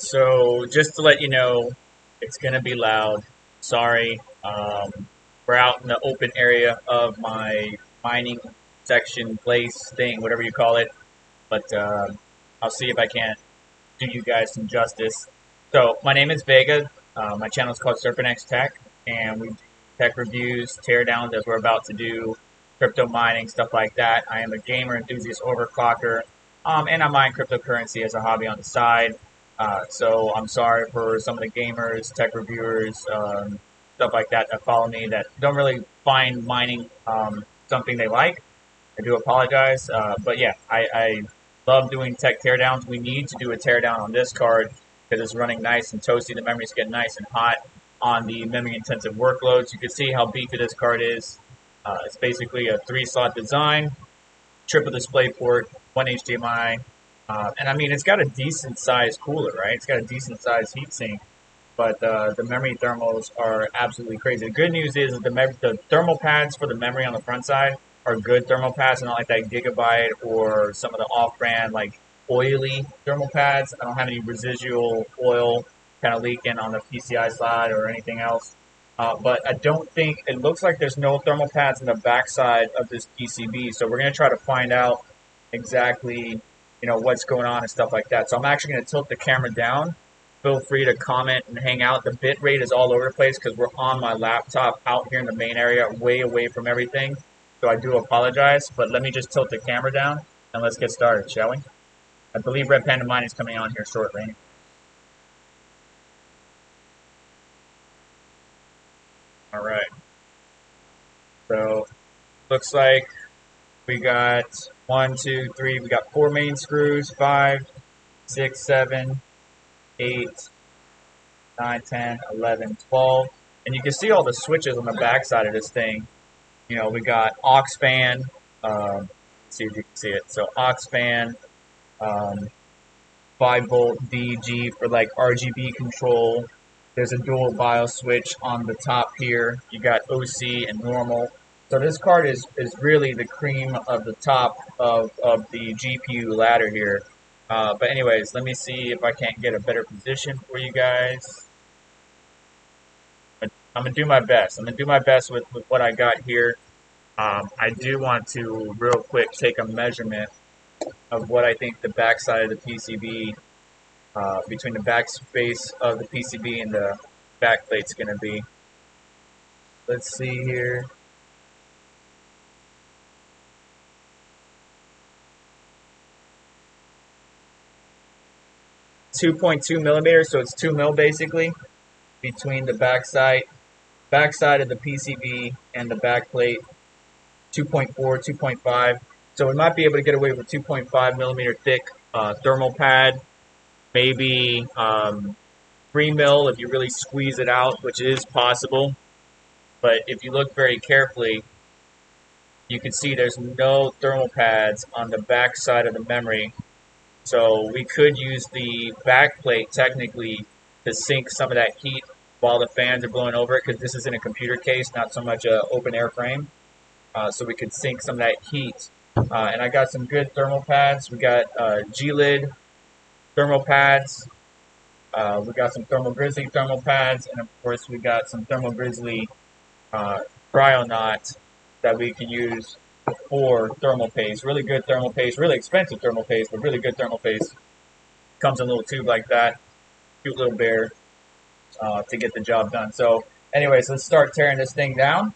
So just to let you know, it's gonna be loud. Sorry. We're out in the open area of my mining section, place, thing, whatever you call it. But I'll see if I can't do you guys some justice. So my name is Vega. My channel is called SerpentX Tech, and we do tech reviews, teardowns, as we're about to do crypto mining, stuff like that. I am a gamer enthusiast, overclocker, and I mine cryptocurrency as a hobby on the side. So I'm sorry for some of the gamers, tech reviewers, stuff like that follow me that don't really find mining something they like. I do apologize, but yeah, I love doing tech teardowns. We need to do a teardown on this card because it's running nice and toasty. The memory's getting nice and hot on the memory-intensive workloads. You can see how beefy this card is. It's basically a 3-slot design, triple display port, 1 HDMI, and I mean, it's got a decent sized cooler, right? It's got a decent sized heatsink, but the memory thermals are absolutely crazy. The good news is the thermal pads for the memory on the front side are good thermal pads, and not like that Gigabyte or some of the off-brand like oily thermal pads. I don't have any residual oil kind of leaking on the PCI side or anything else. But I don't think, it looks like there's no thermal pads in the backside of this PCB, so we're going to try to find out exactly, what's going on and stuff like that. So I'm actually going to tilt the camera down. Feel free to comment and hang out. The bit rate is all over the place because we're on my laptop out here in the main area, way away from everything. So I do apologize, but let me just tilt the camera down and let's get started, shall we? I believe Red Panda Mining is coming on here shortly. All right. So looks like we got 1, 2, 3. We got 4 main screws, 5, 6, 7, 8, 9, 10, 11, 12. And you can see all the switches on the back side of this thing. We got aux fan. Let's see if you can see it. So aux fan, 5-volt DG for like RGB control. There's a dual BIOS switch on the top here. You got OC and normal. So this card is really the cream of the top of the GPU ladder here. But anyways, let me see if I can't get a better position for you guys. I'm going to do my best. I'm going to do my best with what I got here. I do want to real quick take a measurement of what I think the back side of the PCB, between the back space of the PCB and the back plate's going to be. Let's see here. .2 millimeters, so it's 2 mil basically between the backside of the PCB and the back plate. 2.4, 2.5. So we might be able to get away with 2.5 millimeter thick thermal pad, maybe 3 mil if you really squeeze it out, which is possible. But if you look very carefully, you can see there's no thermal pads on the back side of the memory. So we could use the back plate technically to sink some of that heat while the fans are blowing over it, because this is in a computer case, not so much an open air frame. So we could sink some of that heat. And I got some good thermal pads. We got G-Lid thermal pads. We got some Thermal Grizzly thermal pads. And of course we got some Thermal Grizzly Cryonaut that we can use for thermal paste. Really good thermal paste. Really expensive thermal paste, but really good thermal paste. Comes in a little tube like that. Cute little bear to get the job done. So anyways, let's start tearing this thing down.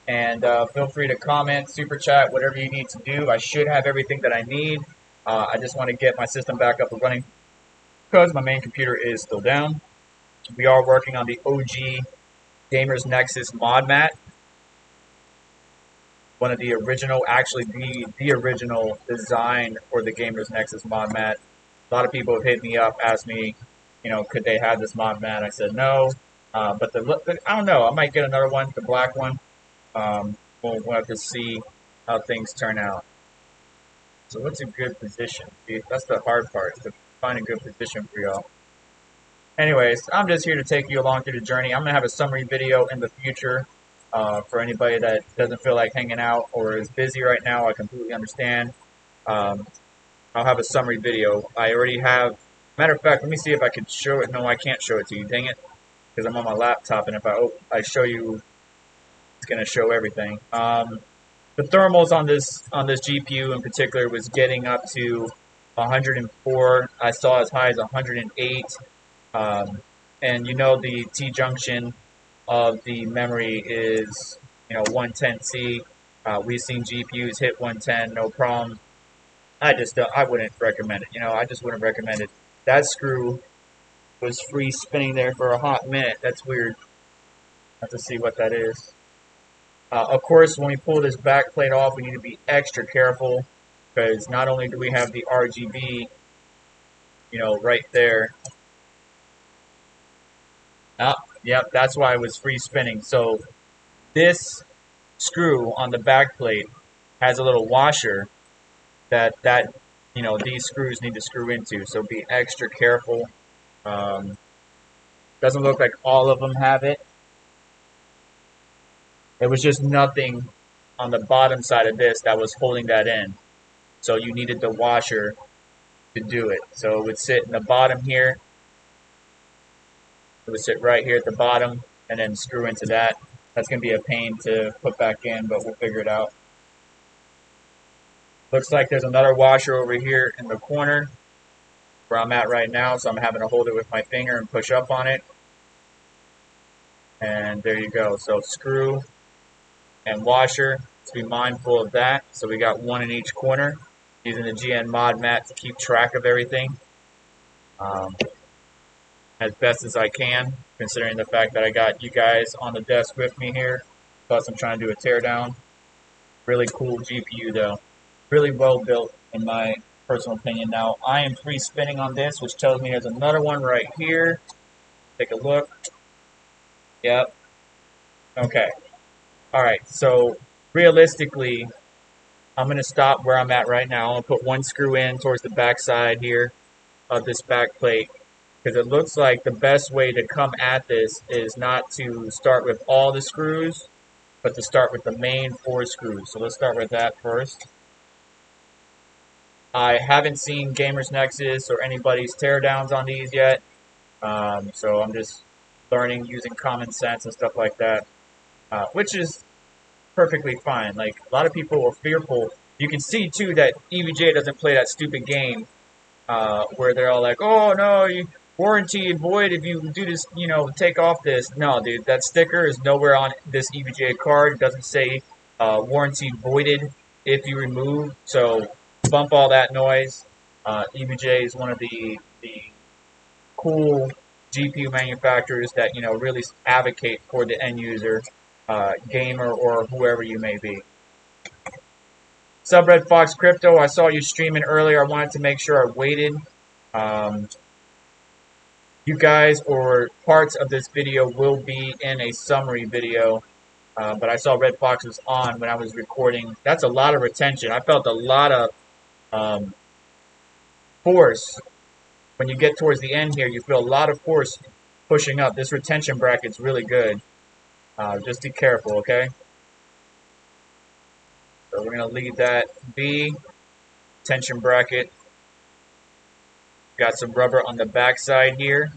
And feel free to comment, super chat, whatever you need to do. I should have everything that I need. I just want to get my system back up and running because my main computer is still down. We are working on the OG Gamers Nexus mod mat. One of the original, actually the original design for the Gamers Nexus mod mat. A lot of people have hit me up, asked me, could they have this mod mat? I said no. But I don't know. I might get another one, the black one. We'll have to see how things turn out. So what's a good position? See, that's the hard part, is to find a good position for y'all. Anyways, I'm just here to take you along through the journey. I'm going to have a summary video in the future for anybody that doesn't feel like hanging out or is busy right now. I completely understand. I'll have a summary video. I already have Matter of fact, let me see if I can show it. No, I can't show it to you. Dang it, because I'm on my laptop, and if I show you, it's gonna show everything. The thermals on this GPU in particular was getting up to 104. I saw as high as 108. Um, and you know the T junction of the memory is 110C. We've seen GPUs hit 110, no problem. I wouldn't recommend it. I just wouldn't recommend it. That screw was free spinning there for a hot minute. That's weird. Have to see what that is. Of course, when we pull this back plate off, we need to be extra careful because not only do we have the RGB, right there. Oh, yep, that's why it was free spinning. So this screw on the back plate has a little washer that these screws need to screw into. So be extra careful. Doesn't look like all of them have it. There was just nothing on the bottom side of this that was holding that in. So you needed the washer to do it. So it would sit in the bottom here. It would sit right here at the bottom and then screw into that. That's going to be a pain to put back in, but we'll figure it out. Looks like there's another washer over here in the corner where I'm at right now, so I'm having to hold it with my finger and push up on it. And there you go. So screw and washer, to be mindful of that. So we got one in each corner, using the GN mod mat to keep track of everything as best as I can, considering the fact that I got you guys on the desk with me here. Plus I'm trying to do a teardown. Really cool GPU though. Really well built in my personal opinion. Now I am free spinning on this, which tells me there's another one right here. Take a look. Yep. Okay. Alright, so realistically, I'm going to stop where I'm at right now. I'm going to put one screw in towards the back side here of this back plate, because it looks like the best way to come at this is not to start with all the screws, but to start with the main 4 screws. So let's start with that first. I haven't seen Gamers Nexus or anybody's teardowns on these yet, so I'm just learning using common sense and stuff like that, which is perfectly fine. Like, a lot of people are fearful. You can see too that EVGA doesn't play that stupid game where they're all like, "Oh no, warranty void if you do this, take off this." No, dude, that sticker is nowhere on this EVGA card. It doesn't say warranty voided if you remove. So bump all that noise. EVGA is one of the cool GPU manufacturers that really advocate for the end user, gamer or whoever you may be. Subred Fox Crypto, I saw you streaming earlier. I wanted to make sure I waited. You guys or parts of this video will be in a summary video, but I saw Red Fox was on when I was recording. That's a lot of retention. I felt a lot of force. When you get towards the end here, you feel a lot of force pushing up. This retention bracket's really good. Just be careful, okay? So we're going to leave that be. Tension bracket. Got some rubber on the back side here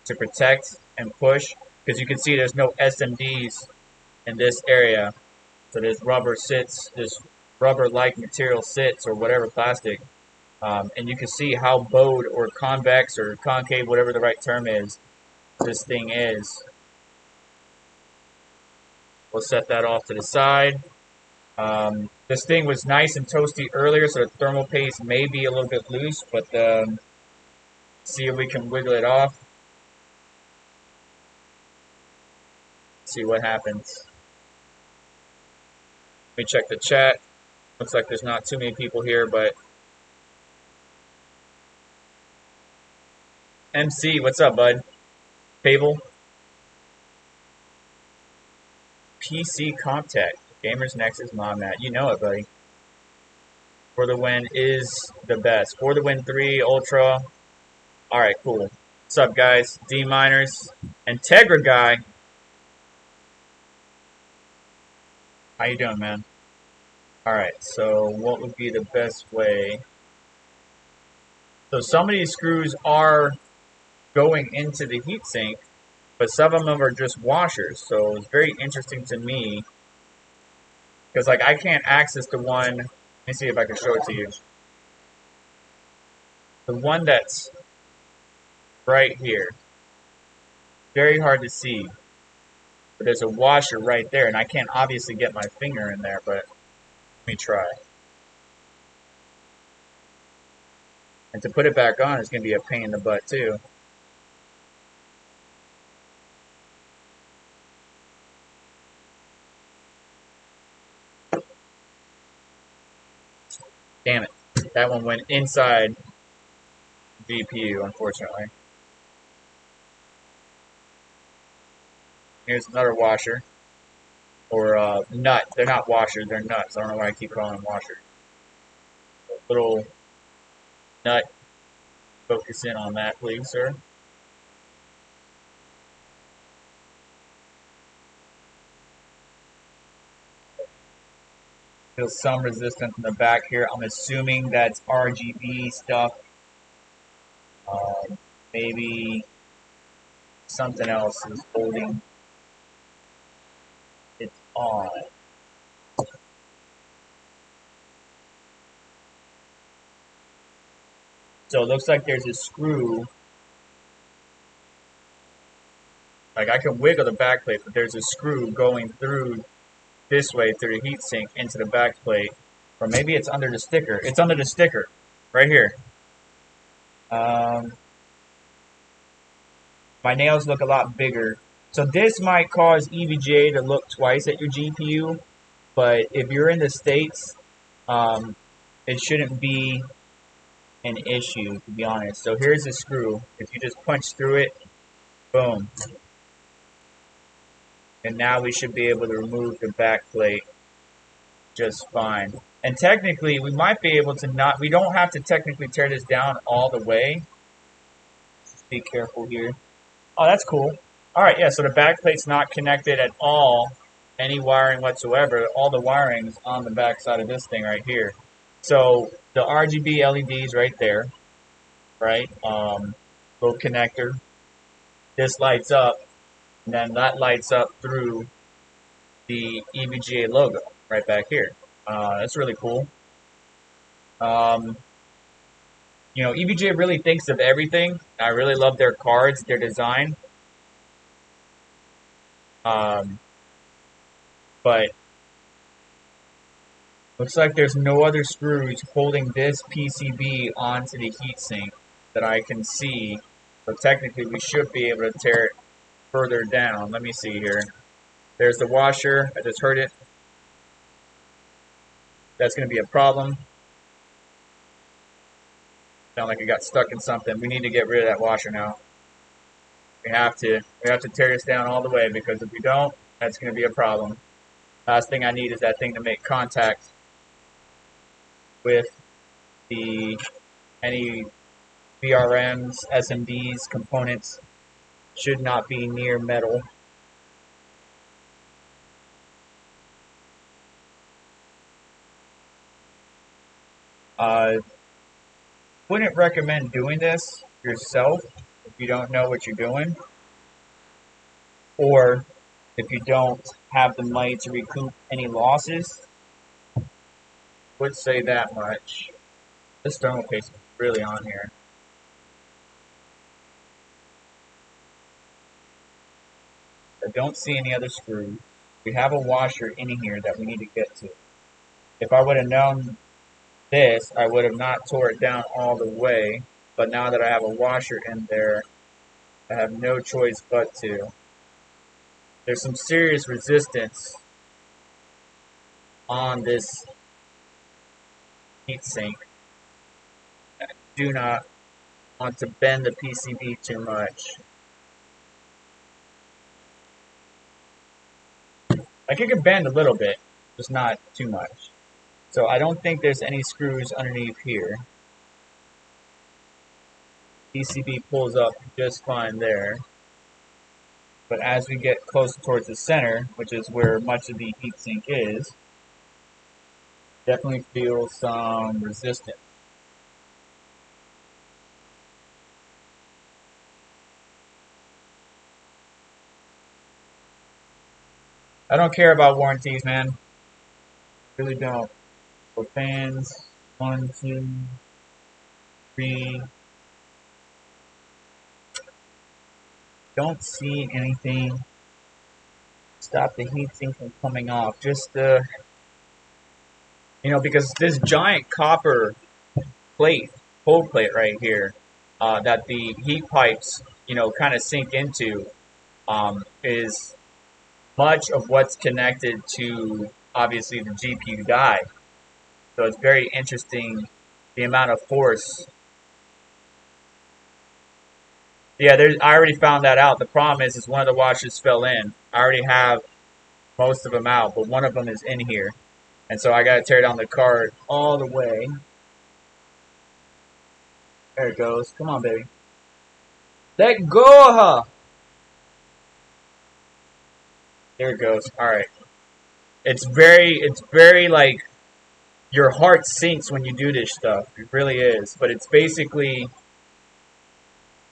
to protect and push. Because you can see there's no SMDs in this area. So this rubber sits, this rubber-like material sits, or whatever plastic. And you can see how bowed or convex or concave, whatever the right term is, this thing is. We'll set that off to the side. This thing was nice and toasty earlier, so the thermal paste may be a little bit loose, but see if we can wiggle it off. See what happens. Let me check the chat. Looks like there's not too many people here, but MC, what's up, bud? Fable. PC Contact. Gamers Nexus Mod Mat. You know it, buddy. For the Win is the best. For the Win 3 Ultra. Alright, cool. What's up, guys? D Miners. Integra Guy. How you doing, man? Alright, so what would be the best way So some of these screws are going into the heatsink, but some of them are just washers. So it's very interesting to me because like I can't access the one. Let me see if I can show it to you. The one that's right here, very hard to see, but there's a washer right there, and I can't obviously get my finger in there, but let me try. And to put it back on is going to be a pain in the butt too. Damn it. That one went inside the GPU, unfortunately. Here's another washer. Or nut. They're not washers, they're nuts. I don't know why I keep calling them washers. A little nut. Focus in on that, please, sir. Feel some resistance in the back here. I'm assuming that's RGB stuff. Maybe something else is holding it on. So it looks like there's a screw. Like I can wiggle the back plate, but there's a screw going through this way through the heatsink into the back plate. Or maybe it's under the sticker. It's under the sticker. Right here. My nails look a lot bigger. So this might cause EVGA to look twice at your GPU. But if you're in the States, it shouldn't be an issue, to be honest. So here's the screw. If you just punch through it, boom. And now we should be able to remove the back plate just fine. And technically, we might be able to not, we don't have to technically tear this down all the way. Just be careful here. Oh, that's cool. All right, yeah, so the back plate's not connected at all, any wiring whatsoever. All the wiring's on the back side of this thing right here. So the RGB LEDs right there, right? Little connector. This lights up, and then that lights up through the EVGA logo right back here. That's really cool. You know, EVGA really thinks of everything. I really love their cards, their design. But looks like there's no other screws holding this PCB onto the heatsink that I can see. So technically we should be able to tear it further down. Let me see here. There's the washer. I just heard it. That's going to be a problem. Sound like it got stuck in something. We need to get rid of that washer now. We have to tear this down all the way, because if we don't, that's going to be a problem. Last thing I need is that thing to make contact with any VRMs, SMDs, components. Should not be near metal. Wouldn't recommend doing this yourself if you don't know what you're doing, or if you don't have the money to recoup any losses. Would say that much. This thermal paste is really on here. I don't see any other screws. We have a washer in here that we need to get to. If I would have known this, I would have not tore it down all the way. But now that I have a washer in there, I have no choice but to. There's some serious resistance on this heatsink. I do not want to bend the PCB too much. Like it can bend a little bit, just not too much. So I don't think there's any screws underneath here. PCB pulls up just fine there. But as we get closer towards the center, which is where much of the heatsink is, definitely feel some resistance. I don't care about warranties, man. Really don't. For fans, 1, 2, 3. Don't see anything. Stop the heatsink from coming off. Just because this giant copper plate, cold plate right here, that the heat pipes, kind of sink into, is much of what's connected to obviously the GPU die. So it's very interesting the amount of force. Yeah, I already found that out. The problem is one of the washers fell in. I already have most of them out, but one of them is in here. And so I got to tear down the card all the way. There it goes. Come on, baby. Let go of her. There it goes. All right. It's very like your heart sinks when you do this stuff. It really is. But it's basically,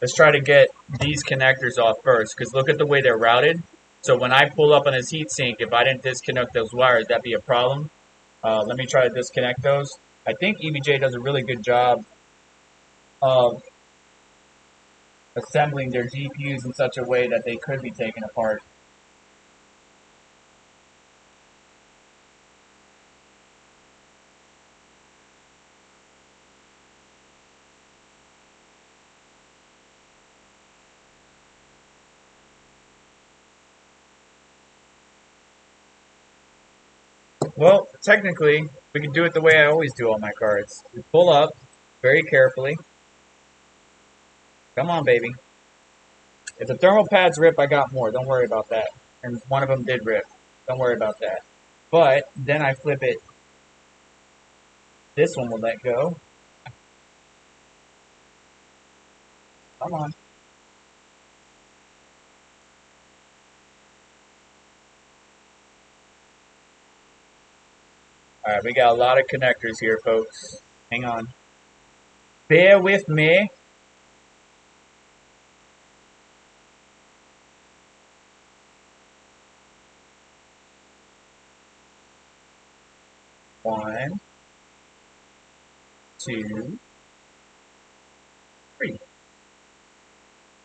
let's try to get these connectors off first, because look at the way they're routed. So when I pull up on this heatsink, if I didn't disconnect those wires, that'd be a problem. Let me try to disconnect those. I think EVGA does a really good job of assembling their GPUs in such a way that they could be taken apart. Well, technically, we can do it the way I always do all my cards. We pull up very carefully. Come on, baby. If the thermal pads rip, I got more. Don't worry about that. And one of them did rip. Don't worry about that. But then I flip it. This one will let go. Come on. Alright, we got a lot of connectors here, folks. Hang on. Bear with me. One, two, three.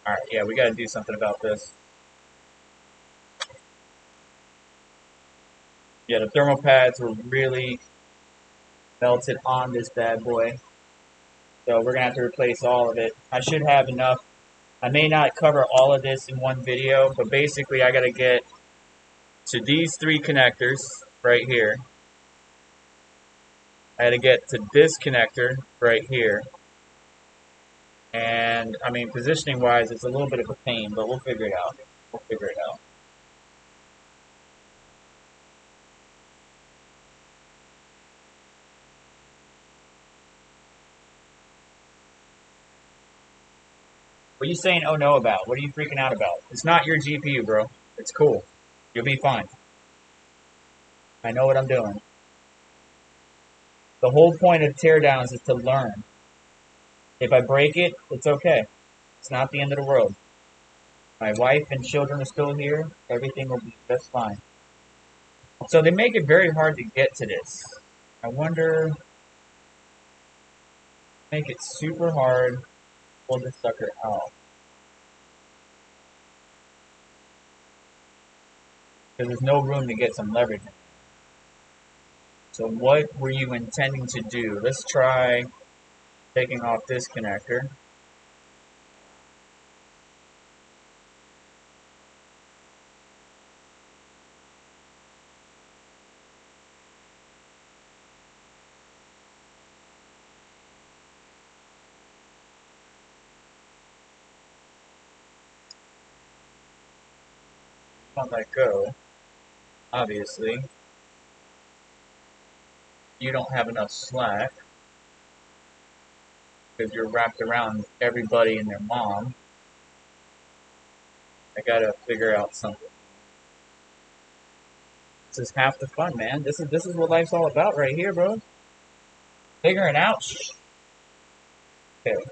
Alright, yeah, we gotta do something about this. Yeah, the thermal pads were really melted on this bad boy. So we're gonna have to replace all of it. I should have enough. I may not cover all of this in one video, but basically I gotta get to these three connectors right here. I had to get to this connector right here. And, I mean, positioning-wise, it's a little bit of a pain, but we'll figure it out. We'll figure it out. What are you saying oh no about? What are you freaking out about? It's not your GPU, bro. It's cool. You'll be fine. I know what I'm doing. The whole point of teardowns is to learn. If I break it, it's okay. It's not the end of the world. My wife and children are still here. Everything will be just fine. So they make it very hard to get to this. I wonder... Make it super hard to pull this sucker out. Because there's no room to get some leverage. So what were you intending to do? Let's try taking off this connector. Not let go. Obviously, you don't have enough slack because you're wrapped around everybody and their mom. I gotta figure out something. This is half the fun, man. This is what life's all about right here, bro. Figuring out. Okay.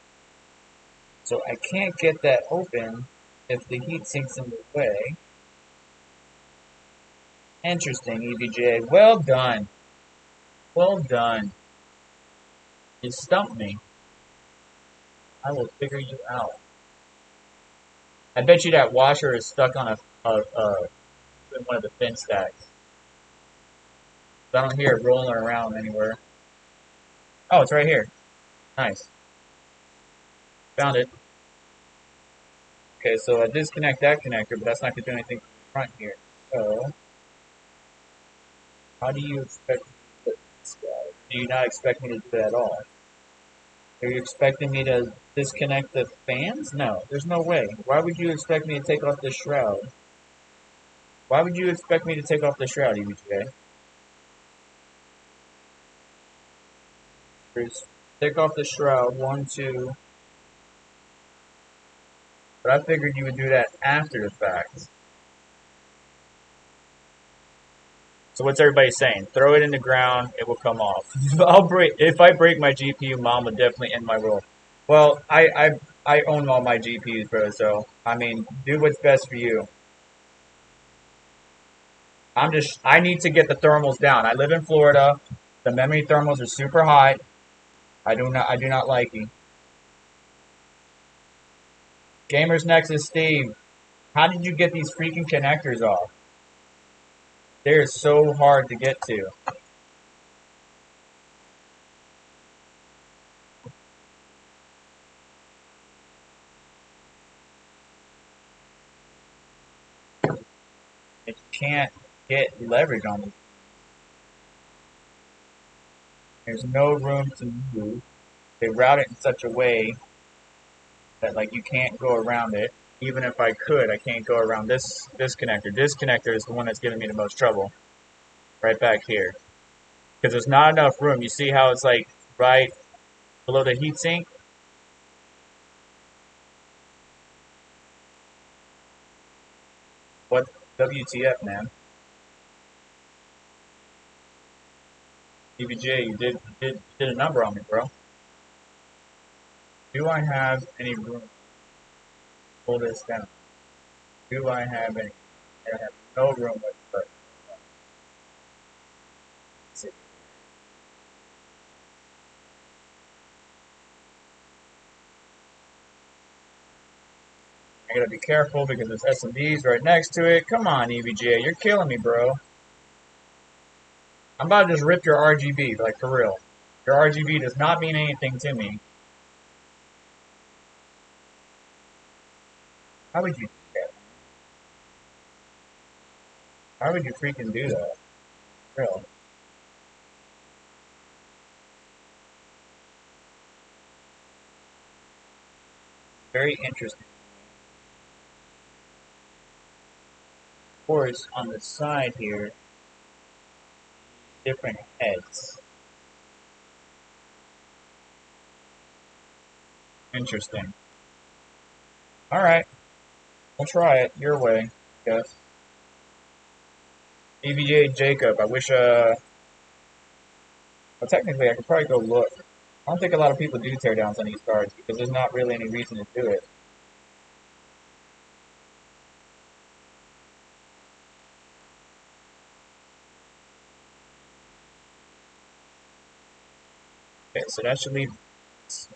So I can't get that open if the heat sinks in the way. Interesting, EVGA. Well done. Well done. You stumped me. I will figure you out. I bet you that washer is stuck on in one of the fin stacks. I don't hear it rolling around anywhere. Oh, it's right here. Nice. Found it. Okay, so I disconnect that connector, but that's not going to do anything from the front here. So, how do you expect me to put this guy? Do you not expect me to do that at all? Are you expecting me to disconnect the fans? No, there's no way. Why would you expect me to take off the shroud? Why would you expect me to take off the shroud, EVGA? Take off the shroud, 1, 2. But I figured you would do that after the fact. So what's everybody saying? Throw it in the ground, it will come off. If I break my GPU, Mom would definitely end my roll. Well, I own all my GPUs, bro. So I mean, do what's best for you. I need to get the thermals down. I live in Florida. The memory thermals are super hot. I do not like it. Gamers Nexus Steve, how did you get these freaking connectors off? They're so hard to get to. You can't get leverage on them. There's no room to move. They route it in such a way that like you can't go around it. Even if I could, I can't go around this connector. This connector is the one that's giving me the most trouble. Right back here. Because there's not enough room. You see how it's like right below the heatsink? What WTF, man? EVJ, you did a number on me, bro. Do I have any room to pull this down? Do I have any? I have no room whatsoever. Let's see. I gotta be careful because there's SMDs right next to it. Come on, EVGA, you're killing me, bro. I'm about to just rip your RGB, like for real. Your RGB does not mean anything to me. How would you do that? How would you freaking do that? For real. Very interesting. Of course, on the side here, different heads. Interesting. Alright. We'll try it your way, I guess. EVGA Jacob, I wish, well, technically I could probably go look. I don't think a lot of people do teardowns on these cards because there's not really any reason to do it. Okay, so that should leave at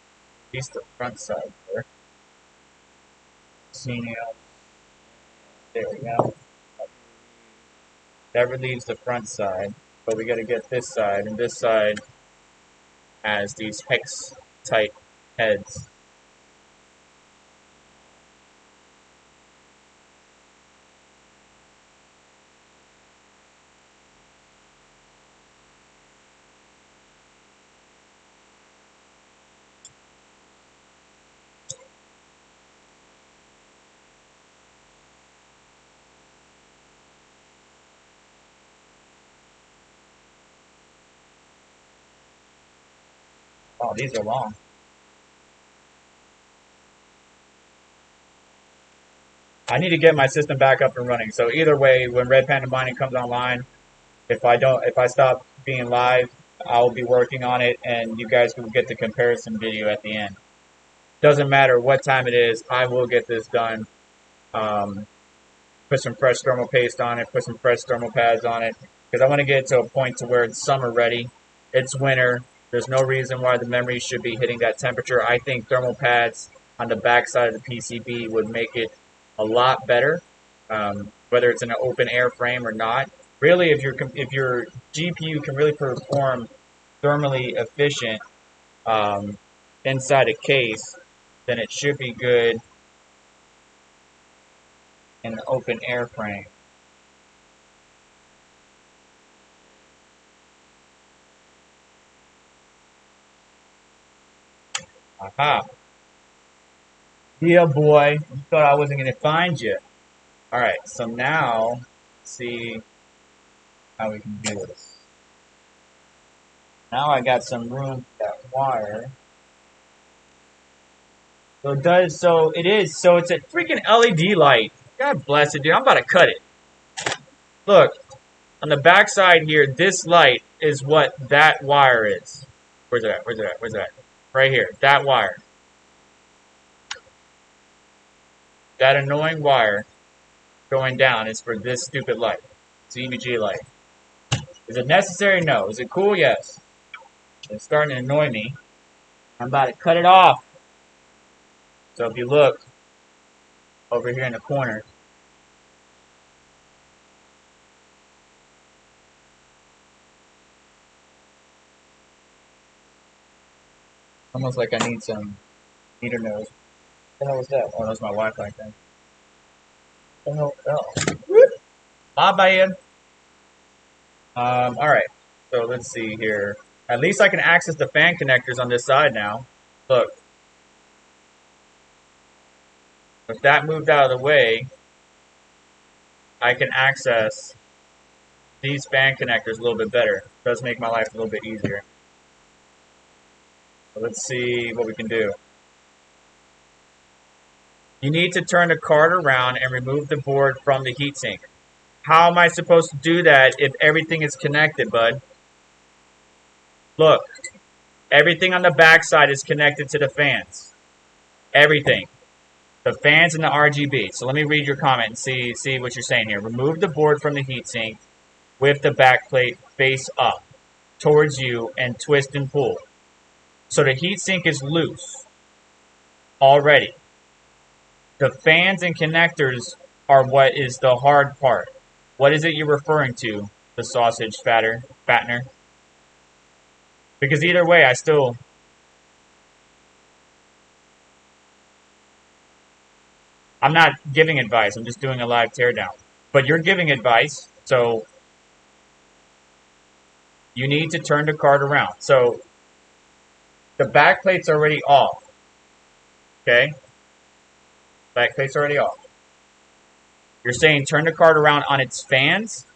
least the front side there. There we go. That relieves the front side, but we got to get this side, and this side has these hex type heads. Oh, these are long. I need to get my system back up and running. So either way, when Red Panda Mining comes online, if I stop being live, I'll be working on it, and you guys will get the comparison video at the end. Doesn't matter what time it is, I will get this done. But put some fresh thermal paste on it, put some fresh thermal pads on it, because I want to get it to a point to where it's summer ready. It's winter. There's no reason why the memory should be hitting that temperature. I think thermal pads on the back side of the PCB would make it a lot better, whether it's in an open air frame or not. Really, if your GPU can really perform thermally efficient inside a case, then it should be good in an open air frame. Aha. Yeah, boy. You thought I wasn't going to find you. Alright, so now, let's see how we can do this. Now I got some room for that wire. So it's a freaking LED light. God bless it, dude. I'm about to cut it. Look, on the back side here, this light is what that wire is. Where's it at? Where's it at? Where's it at? Right here, that wire. That annoying wire going down is for this stupid light. It's EVGA light. Is it necessary? No. Is it cool? Yes. It's starting to annoy me. I'm about to cut it off. So if you look over here in the corner, almost like I need some meter nose. What the hell was that? Oh, that's my Wi-Fi thing. What the hell? Oh. My bad. Alright. So let's see here. At least I can access the fan connectors on this side now. Look. If that moved out of the way, I can access these fan connectors a little bit better. It does make my life a little bit easier. So let's see what we can do. You need to turn the card around and remove the board from the heatsink. How am I supposed to do that if everything is connected, bud? Look, everything on the back side is connected to the fans. Everything. The fans and the RGB. So let me read your comment and see what you're saying here. Remove the board from the heatsink with the backplate face up towards you and twist and pull. So the heatsink is loose already. The fans and connectors are what is the hard part. What is it you're referring to, the sausage fattener? Because either way, I'm not giving advice. I'm just doing a live teardown. But you're giving advice, so you need to turn the card around. So the back plate's already off. Okay? Back plate's already off. You're saying turn the card around on its fans?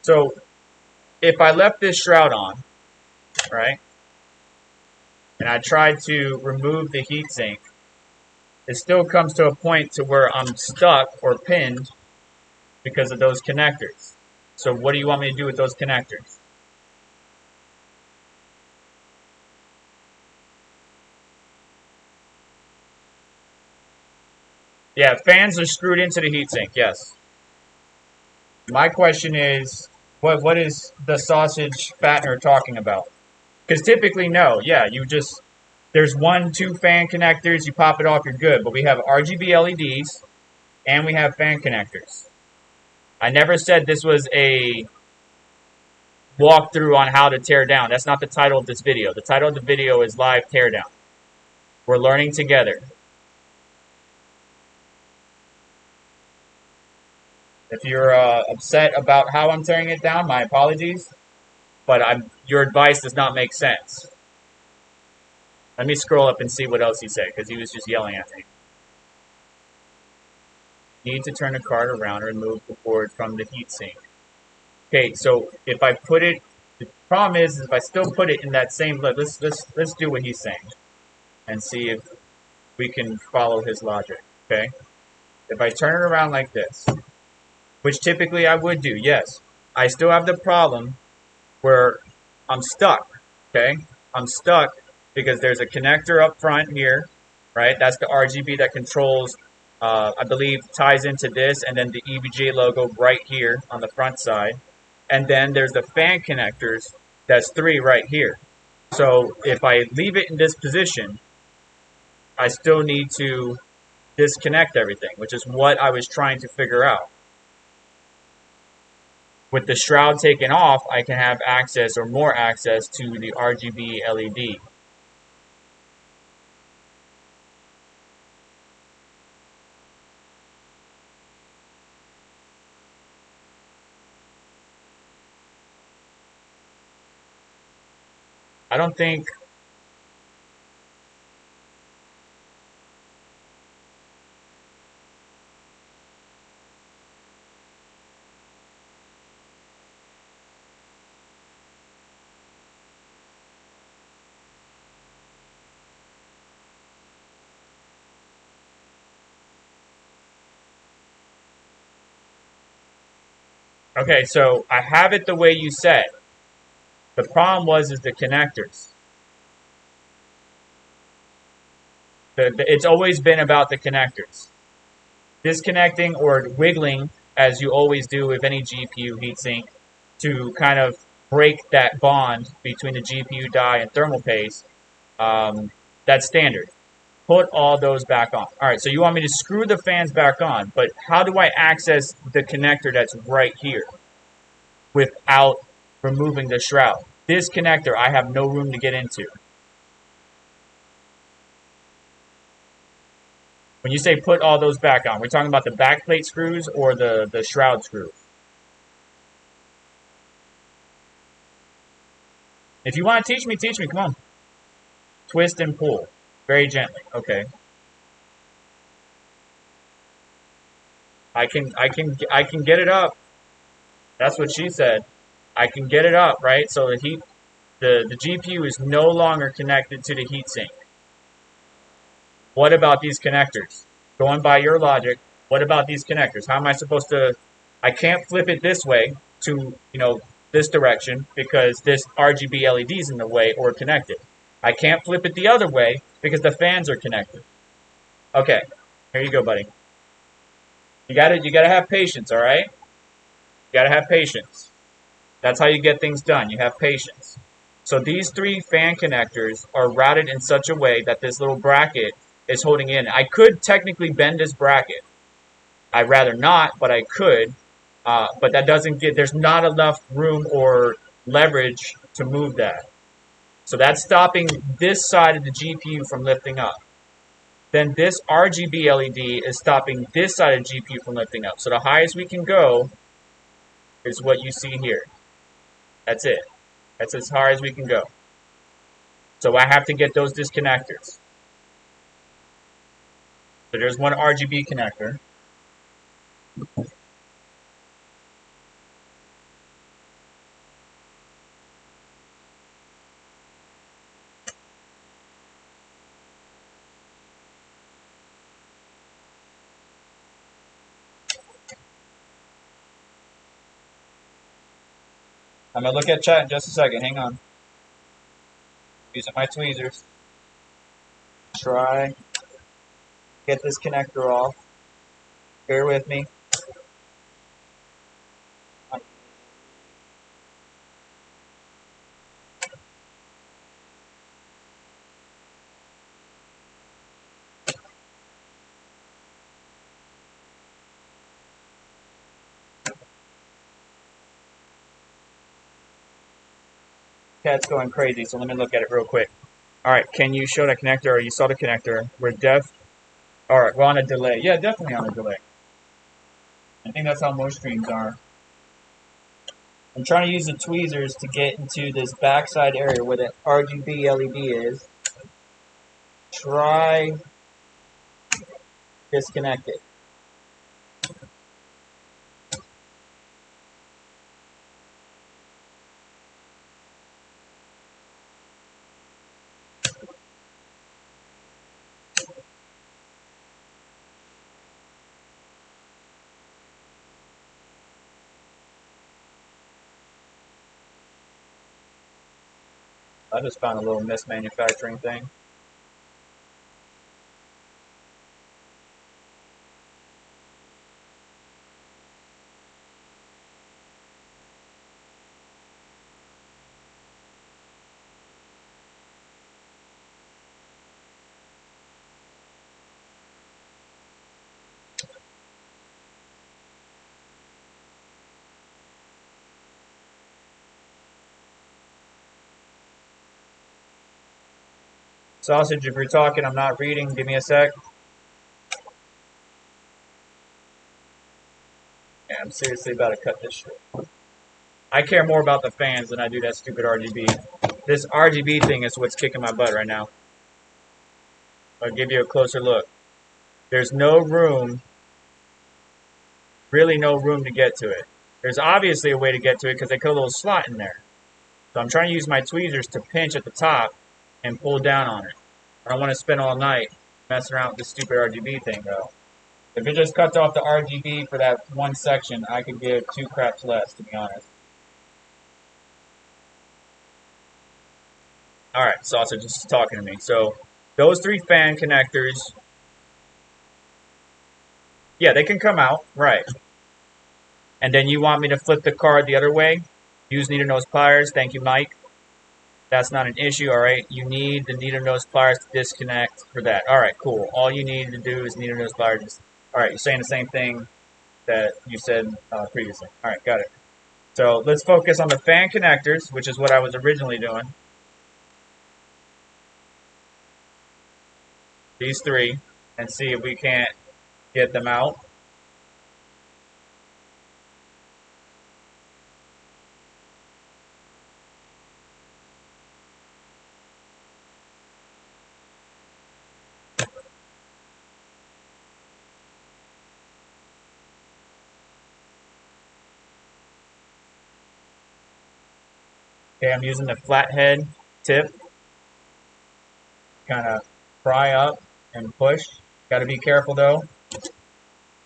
So, if I left this shroud on, right, and I tried to remove the heatsink, it still comes to a point to where I'm stuck or pinned because of those connectors. So what do you want me to do with those connectors? Yeah, fans are screwed into the heatsink, yes. My question is, what is the sausage fattener talking about? Because typically, no. Yeah, there's 1-2 fan connectors, you pop it off, you're good. But we have RGB LEDs, and we have fan connectors. I never said this was a walkthrough on how to tear down. That's not the title of this video. The title of the video is Live Teardown. We're learning together. If you're upset about how I'm tearing it down, my apologies. But your advice does not make sense. Let me scroll up and see what else he said, because he was just yelling at me. Need to turn the card around and remove the board from the heatsink. Okay, so if I put it, the problem is if I still put it in that same, let's do what he's saying, and see if we can follow his logic. Okay, if I turn it around like this. which typically I would do, yes. I still have the problem where I'm stuck, okay? I'm stuck because there's a connector up front here, right? That's the RGB that controls, I believe, ties into this, and then the EVGA logo right here on the front side. And then there's the fan connectors, that's 3 right here. So if I leave it in this position, I still need to disconnect everything, which is what I was trying to figure out. With the shroud taken off, I can have access or more access to the RGB LED. I don't think... Okay, so I have it the way you said. The problem is the connectors. It's always been about the connectors. Disconnecting or wiggling, as you always do with any GPU heatsink, to kind of break that bond between the GPU die and thermal paste. That's standard. Put all those back on. All right, so you want me to screw the fans back on, but how do I access the connector that's right here without removing the shroud? This connector, I have no room to get into. When you say put all those back on, we're talking about the backplate screws or the shroud screw? If you want to teach me, come on. Twist and pull. Very gently. Okay. I can get it up. That's what she said. I can get it up, right? So the GPU is no longer connected to the heatsink. What about these connectors? Going by your logic, what about these connectors? How am I supposed to... I can't flip it this way to, this direction because this RGB LED is in the way or connected. I can't flip it the other way because the fans are connected. Okay, here you go, buddy. You gotta have patience, all right? You gotta have patience. That's how you get things done. You have patience. So these 3 fan connectors are routed in such a way that this little bracket is holding in. I could technically bend this bracket. I'd rather not, but I could. But that doesn't get... There's not enough room or leverage to move that. So that's stopping this side of the GPU from lifting up. Then this RGB LED is stopping this side of the GPU from lifting up. So the highest we can go is what you see here. That's it. That's as high as we can go. So I have to get those disconnectors. So there's one RGB connector. I'm going to look at chat in just a second. Hang on. Using my tweezers. Try. Get this connector off. Bear with me. Cat's going crazy, so let me look at it real quick. Alright, can you show the connector, or you saw the connector? We're Alright, we're on a delay. Yeah, definitely on a delay. I think that's how most streams are. I'm trying to use the tweezers to get into this backside area where the RGB LED is. Try disconnect it. I just found a little mismanufacturing thing. Sausage, if you're talking, I'm not reading. Give me a sec. Yeah, I'm seriously about to cut this shit. I care more about the fans than I do that stupid RGB. This RGB thing is what's kicking my butt right now. I'll give you a closer look. There's no room, really no room to get to it. There's obviously a way to get to it because they put a little slot in there. So I'm trying to use my tweezers to pinch at the top and pull down on it. I don't want to spend all night messing around with this stupid RGB thing, though. If it just cuts off the RGB for that one section, I could give 2 craps less, to be honest. Alright, Sausage is talking to me. So, those 3 fan connectors, yeah, they can come out, right. And then you want me to flip the card the other way? Use needle nose pliers. Thank you, Mike. That's not an issue, alright? You need the needle nose pliers to disconnect for that. Alright, cool. All you need to do is needle nose pliers. Alright, you're saying the same thing that you said previously. Alright, got it. So let's focus on the fan connectors, which is what I was originally doing. These 3, and see if we can't get them out. Okay, I'm using the flathead tip. Kind of pry up and push. Got to be careful though.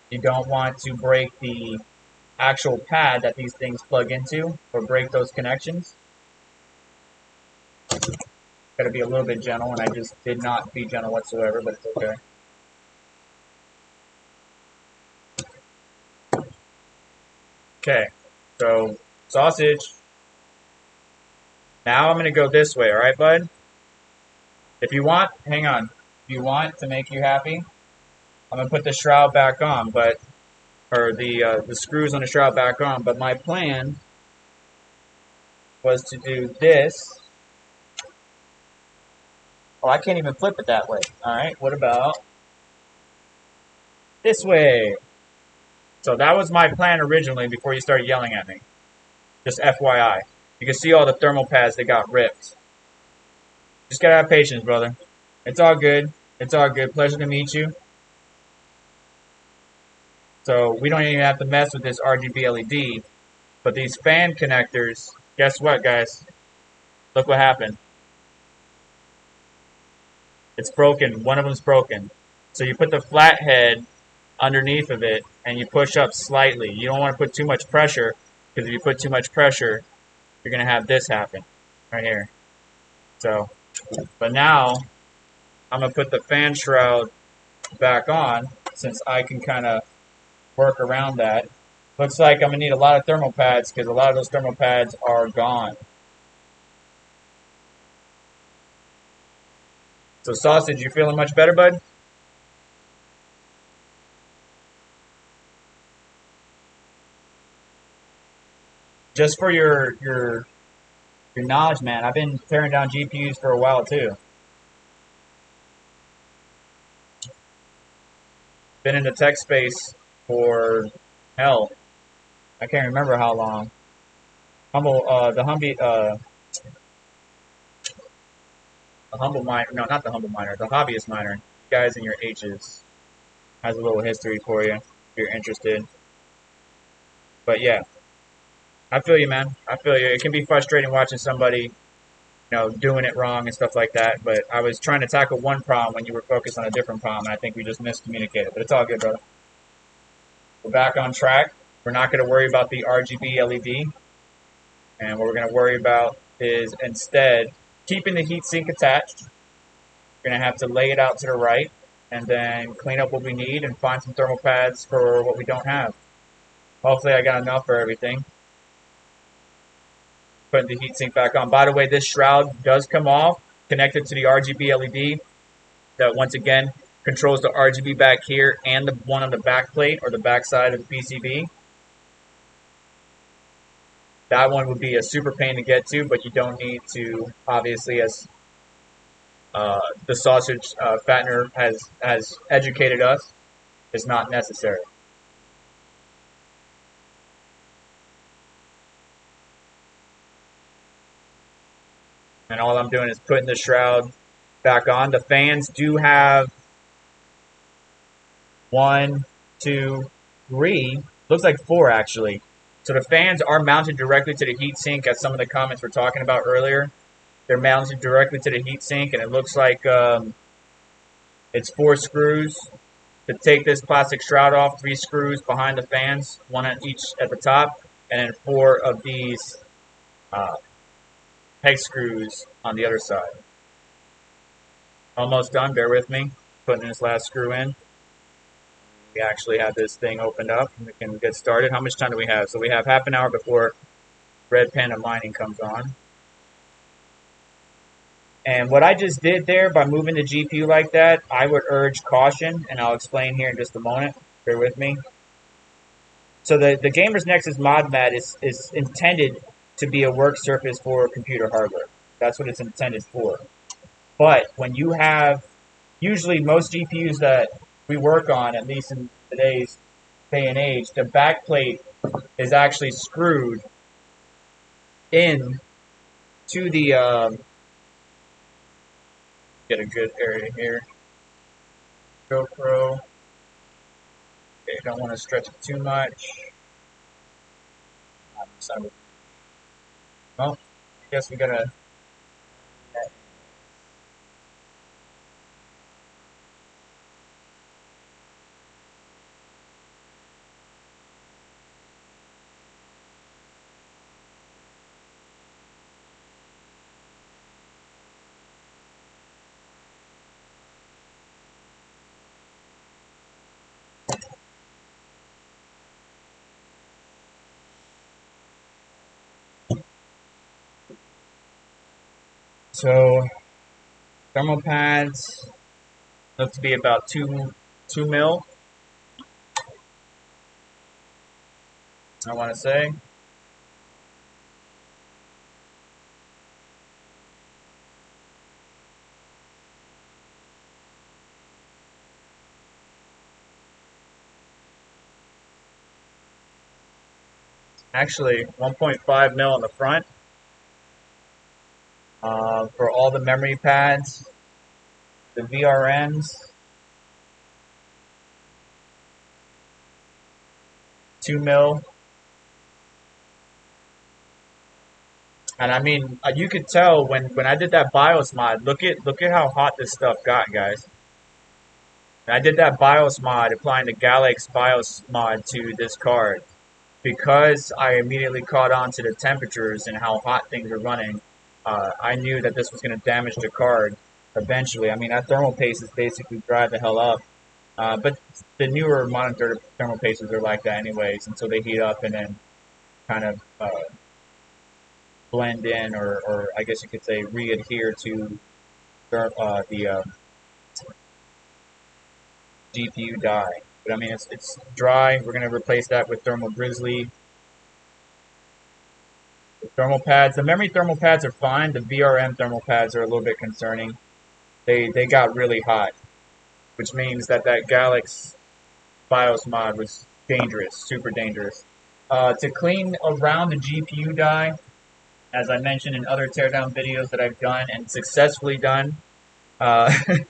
You don't want to break the actual pad that these things plug into or break those connections. Got to be a little bit gentle, and I just did not be gentle whatsoever, but it's okay. Okay, so Sausage. Now I'm going to go this way, alright, bud? If you want, hang on. If you want to make you happy, I'm going to put the shroud back on, but, or the screws on the shroud back on, but my plan was to do this. Oh, I can't even flip it that way. Alright, what about this way? So that was my plan originally before you started yelling at me. Just FYI. You can see all the thermal pads that got ripped. Just gotta have patience, brother. It's all good. It's all good. Pleasure to meet you. So we don't even have to mess with this RGB LED. But these fan connectors, guess what, guys? Look what happened. It's broken. One of them's broken. So you put the flathead underneath of it and you push up slightly. You don't want to put too much pressure, because if you put too much pressure, you're going to have this happen right here. So, but now I'm going to put the fan shroud back on since I can kind of work around that. Looks like I'm going to need a lot of thermal pads because a lot of those thermal pads are gone. So Sausage, you feeling much better, bud? Just for your knowledge, man, I've been tearing down GPUs for a while too. Been in the tech space for hell, I can't remember how long. The humble miner, no, not the humble miner, the hobbyist miner. Guys in your H's has a little history for you if you're interested. But yeah, I feel you, man. I feel you. It can be frustrating watching somebody, doing it wrong and stuff like that. But I was trying to tackle one problem when you were focused on a different problem, and I think we just miscommunicated. But it's all good, brother. We're back on track. We're not going to worry about the RGB LED. And what we're going to worry about is instead keeping the heatsink attached. You're going to have to lay it out to the right and then clean up what we need and find some thermal pads for what we don't have. Hopefully I got enough for everything. Putting the heatsink back on. By the way, this shroud does come off, connected to the RGB LED that once again controls the RGB back here and the one on the back plate or the back side of the PCB. That one would be a super pain to get to, but you don't need to, obviously, as the sausage fattener has educated us, it's not necessary. And all I'm doing is putting the shroud back on. The fans do have 1, 2, 3, looks like 4 actually. So the fans are mounted directly to the heatsink, as some of the comments were talking about earlier. They're mounted directly to the heatsink, and it looks like it's 4 screws to take this plastic shroud off, 3 screws behind the fans, 1 at each at the top, and then 4 of these peg screws on the other side. Almost done, bear with me. Putting this last screw in. We actually have this thing opened up and we can get started. How much time do we have? So we have half an hour before Red Panda Mining comes on. And what I just did there by moving the GPU like that, I would urge caution, and I'll explain here in just a moment. Bear with me. So the Gamers Nexus mod mat is intended to be a work surface for computer hardware. That's what it's intended for. But when you have, usually most GPUs that we work on, at least in today's day and age, the backplate is actually screwed in to the, get a good area here, GoPro. Okay, don't want to stretch it too much. Well, I guess we gotta. So, thermal pads look to be about 2 mil. I want to say. Actually, 1.5 mil on the front. For all the memory pads, the VRMs, 2 mil. And I mean, you could tell when I did that BIOS mod. Look at how hot this stuff got, guys. And I did that BIOS mod, applying the Galax BIOS mod to this card, because I immediately caught on to the temperatures and how hot things are running. I knew that this was going to damage the card eventually. I mean, that thermal paste is basically dry the hell up. But the newer modern thermal pastes are like that anyways, until they heat up and then kind of blend in, or I guess you could say re-adhere to the GPU die. But I mean, it's dry. We're going to replace that with Thermal Grizzly. The thermal pads, the memory thermal pads are fine. The VRM thermal pads are a little bit concerning. They got really hot, which means that Galax BIOS mod was dangerous, super dangerous. To clean around the GPU die, as I mentioned in other teardown videos that I've done and successfully done. Sorry,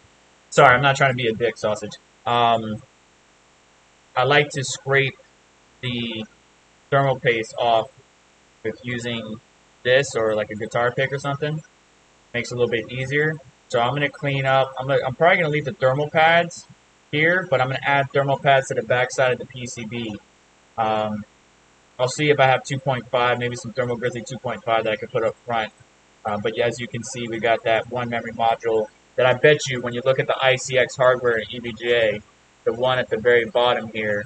I'm not trying to be a dick, sausage. I like to scrape the thermal paste off with using this or like a guitar pick or something. Makes it a little bit easier. So I'm gonna clean up. I'm probably gonna leave the thermal pads here, but I'm gonna add thermal pads to the back side of the PCB. I'll see if I have 2.5, maybe some Thermal Grizzly 2.5 that I could put up front. But as you can see, we got that one memory module that I bet you when you look at the ICX hardware and EVGA, the one at the very bottom here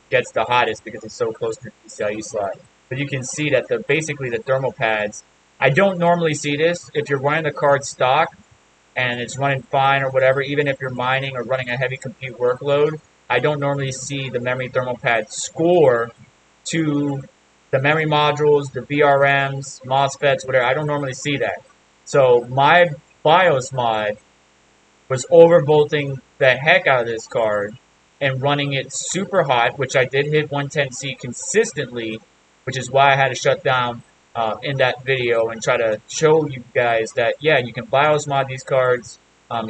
gets the hottest because it's so close to the PCIe slot. But you can see that basically the thermal pads, I don't normally see this. If you're running the card stock and it's running fine or whatever, even if you're mining or running a heavy compute workload, I don't normally see the memory thermal pad score to the memory modules, the VRMs, MOSFETs, whatever. I don't normally see that. So my BIOS mod was overvolting the heck out of this card and running it super hot, which I did hit 110C consistently, which is why I had to shut down in that video and try to show you guys that, yeah, you can BIOS mod these cards,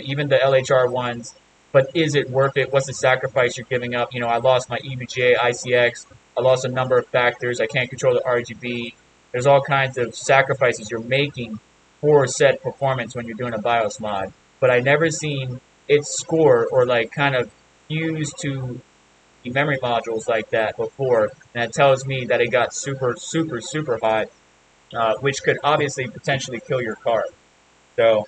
even the LHR ones, but is it worth it? What's the sacrifice you're giving up? You know, I lost my EVGA, ICX, I lost a number of factors, I can't control the RGB. There's all kinds of sacrifices you're making for said performance when you're doing a BIOS mod. But I never seen it score or like kind of fuse to the memory modules like that before. And that tells me that it got super, super, super hot, which could obviously potentially kill your card. So,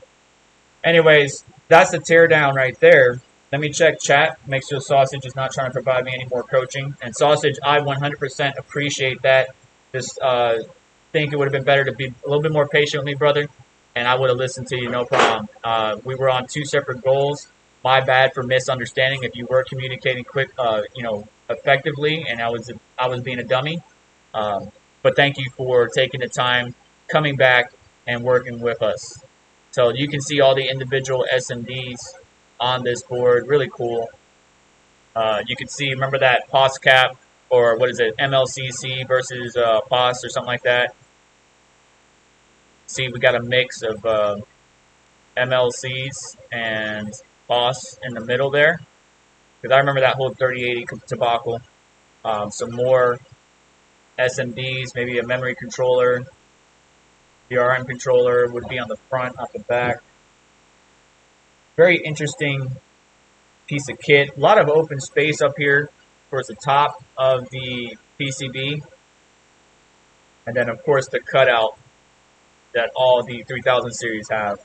anyways, that's the teardown right there. Let me check chat. Make sure Sausage is not trying to provide me any more coaching. And Sausage, I 100% appreciate that. Just think it would have been better to be a little bit more patient with me, brother. And I would have listened to you, no problem. We were on two separate goals. My bad for misunderstanding. If you were communicating effectively, and I was being a dummy. But thank you for taking the time, coming back, and working with us. So you can see all the individual SMDs on this board. Really cool. You can see, remember that POS cap, or what is it, MLCC versus POS or something like that. See, we got a mix of MLCs and POS in the middle there. Because I remember that whole 3080 debacle. Some more SMDs, maybe a memory controller. VRM controller would be on the front, not the back. Very interesting piece of kit. A lot of open space up here towards the top of the PCB. And then, of course, the cutout that all the 3000 series have.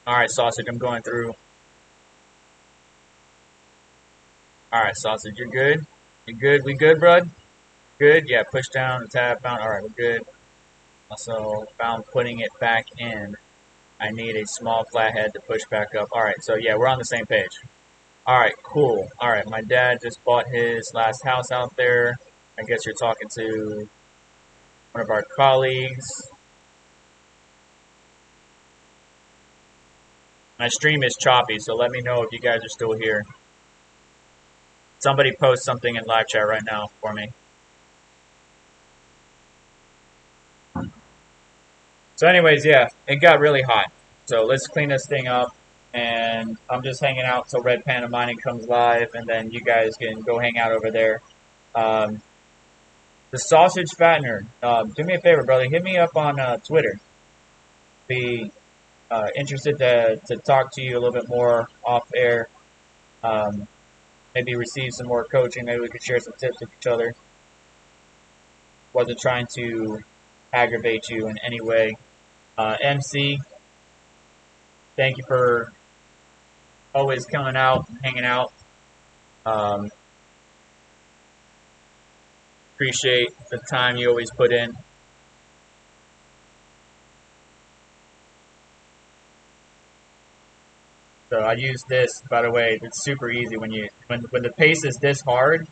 Alright, Sausage, I'm going through. Alright, Sausage, you're good? You good? We good, bud? Good? Yeah, push down the tab, found. Alright, we're good. Also, found putting it back in. I need a small flathead to push back up. Alright, so yeah, we're on the same page. Alright, cool. Alright, my dad just bought his last house out there. I guess you're talking to one of our colleagues. My stream is choppy, so let me know if you guys are still here. Somebody post something in live chat right now for me. So anyways, yeah, it got really hot. So let's clean this thing up. And I'm just hanging out till Red Panda Mining comes live, and then you guys can go hang out over there. The Sausage Fattener, do me a favor, brother. Hit me up on Twitter. Be interested to talk to you a little bit more off air. Maybe receive some more coaching. Maybe we could share some tips with each other. Wasn't trying to aggravate you in any way. MC, thank you for always coming out, hanging out. Appreciate the time you always put in. So I use this, by the way. It's super easy when the paste is this hard.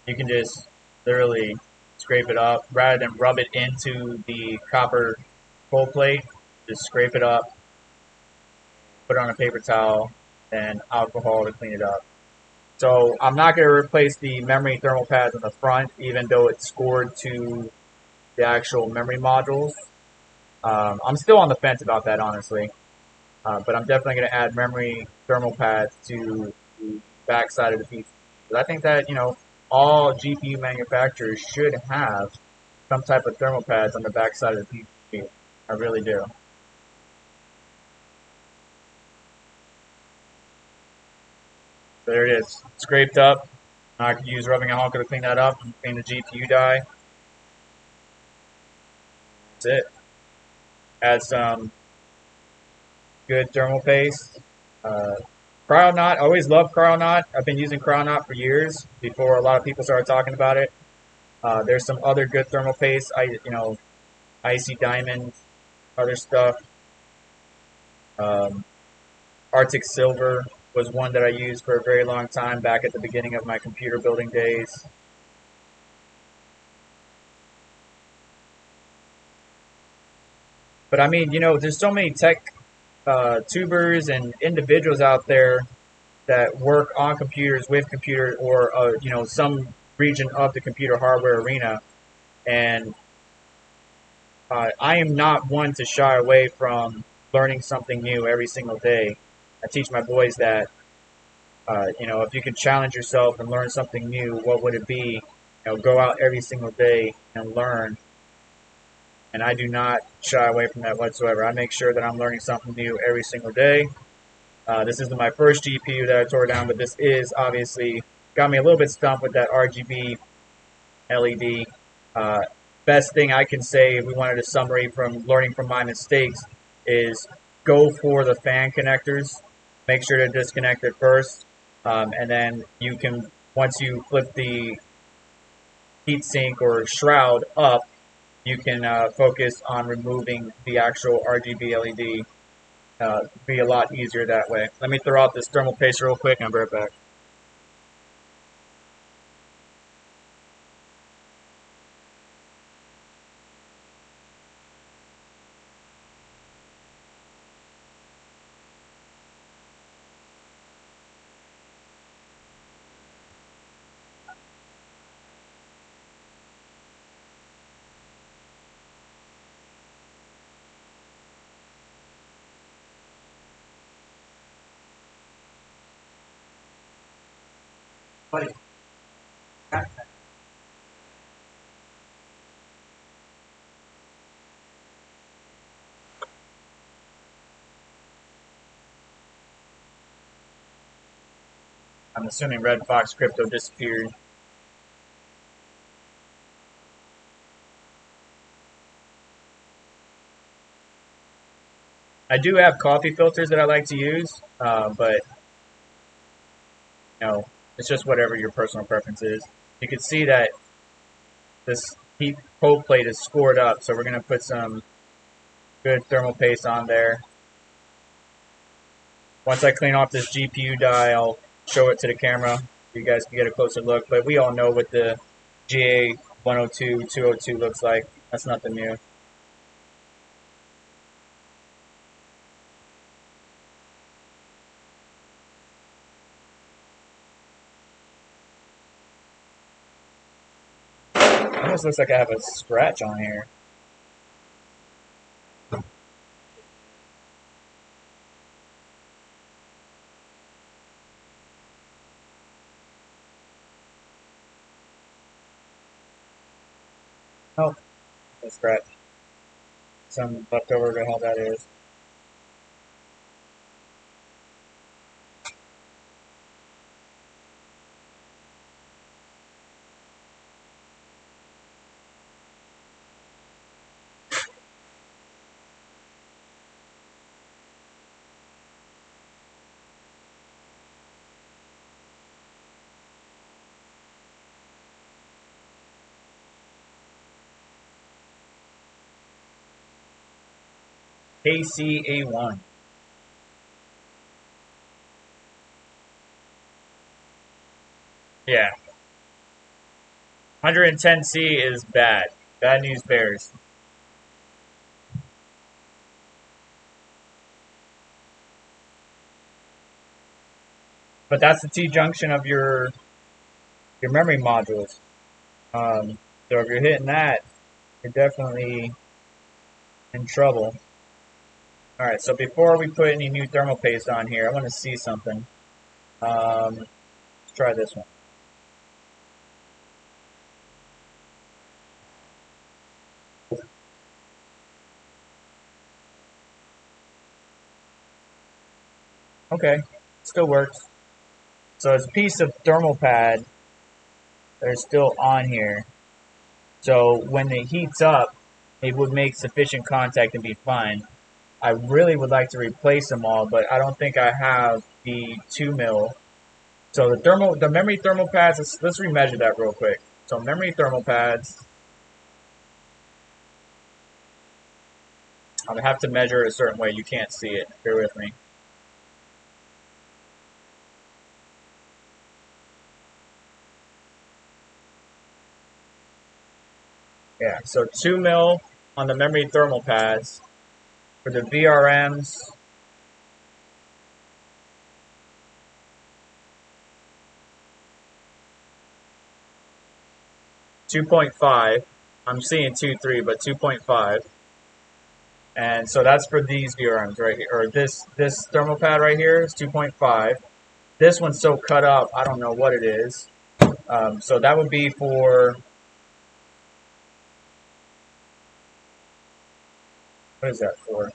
You can just literally scrape it up rather than rub it into the copper cold plate. Just scrape it up, put it on a paper towel, and alcohol to clean it up. So I'm not going to replace the memory thermal pads on the front, even though it's scored to the actual memory modules. I'm still on the fence about that, honestly. But I'm definitely going to add memory thermal pads to the backside of the PC. But I think that, all GPU manufacturers should have some type of thermal pads on the backside of the PC. I really do. There it is, scraped up. I could use rubbing alcohol to clean that up and clean the GPU die. That's it. Add some good thermal paste. Cryonaut, I always loved Cryonaut. I've been using Cryonaut for years before a lot of people started talking about it. There's some other good thermal paste. Icy Diamond, other stuff. Arctic Silver was one that I used for a very long time back at the beginning of my computer building days. But I mean, there's so many tech tubers and individuals out there that work on computers with computers or some region of the computer hardware arena, and I am not one to shy away from learning something new every single day. I teach my boys that if you could challenge yourself and learn something new, what would it be? Go out every single day and learn. And I do not shy away from that whatsoever. I make sure that I'm learning something new every single day. This isn't my first GPU that I tore down, but this is obviously got me a little bit stumped with that RGB LED. Best thing I can say, if we wanted a summary from learning from my mistakes, is go for the fan connectors. Make sure to disconnect it first, and then you can, once you flip the heatsink or shroud up, you can focus on removing the actual RGB LED. Be a lot easier that way. Let me throw out this thermal paste real quick and I'll be right back. Buddy. I'm assuming Red Fox Crypto disappeared. I do have coffee filters that I like to use, but it's just whatever your personal preference is. You can see that this heat cold plate is scored up, so we're going to put some good thermal paste on there. Once I clean off this GPU die, I'll show it to the camera so you guys can get a closer look. But we all know what the GA 102, 202 looks like. That's nothing new. Almost looks like I have a scratch on here. Oh, a scratch. Some leftover to how that is. KCA1. Yeah. 110C is bad. Bad news bears. But that's the T-junction of your memory modules. So if you're hitting that, you're definitely in trouble. Alright, so before we put any new thermal paste on here, I want to see something. Let's try this one. Okay, still works. So it's a piece of thermal pad that is still on here. So when it heats up, it would make sufficient contact and be fine. I really would like to replace them all, but I don't think I have the 2 mil. So the memory thermal pads, let's remeasure that real quick. So memory thermal pads, I'm gonna have to measure it a certain way. You can't see it. Bear with me. Yeah, so 2 mil on the memory thermal pads. For the VRMs, 2.5. I'm seeing 2.3, but 2.5. And so that's for these VRMs right here, or this thermal pad right here is 2.5. This one's so cut up, I don't know what it is. So that would be for, what is that for?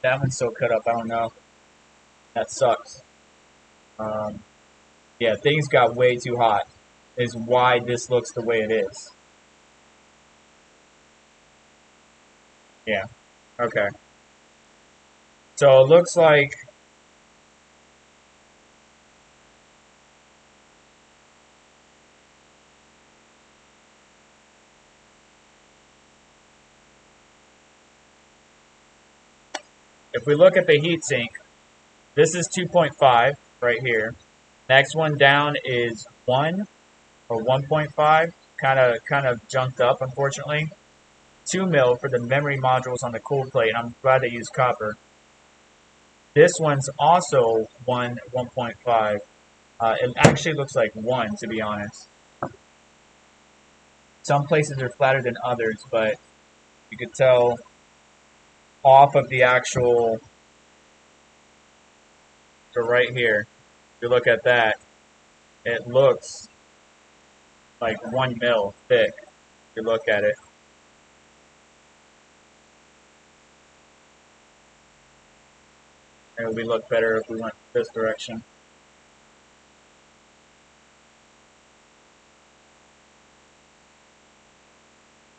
That one's so cut up, I don't know. That sucks. Um, yeah, things got way too hot. Is why this looks the way it is. Yeah. Okay. So it looks like if we look at the heatsink, this is 2.5 right here. Next one down is 1 or 1.5, kind of junked up, unfortunately. 2 mil for the memory modules on the cold plate. I'm glad they use copper. This one's also 1.5. It actually looks like 1, to be honest. Some places are flatter than others, but you could tell off of the actual, so right here, if you look at that, it looks like 1 mil thick, if you look at it. It would look better if we went this direction.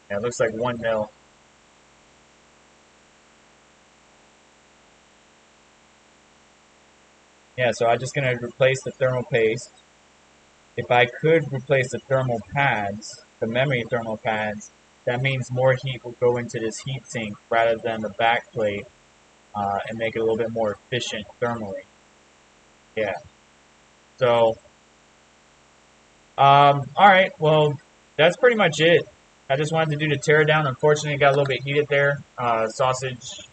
Yeah, it looks like 1 mil. Yeah, so I'm just going to replace the thermal paste. If I could replace the thermal pads, the memory thermal pads, that means more heat will go into this heat sink rather than the back plate and make it a little bit more efficient thermally. Yeah. So, all right. Well, that's pretty much it. I just wanted to do the teardown. Unfortunately, it got a little bit heated there. Sausage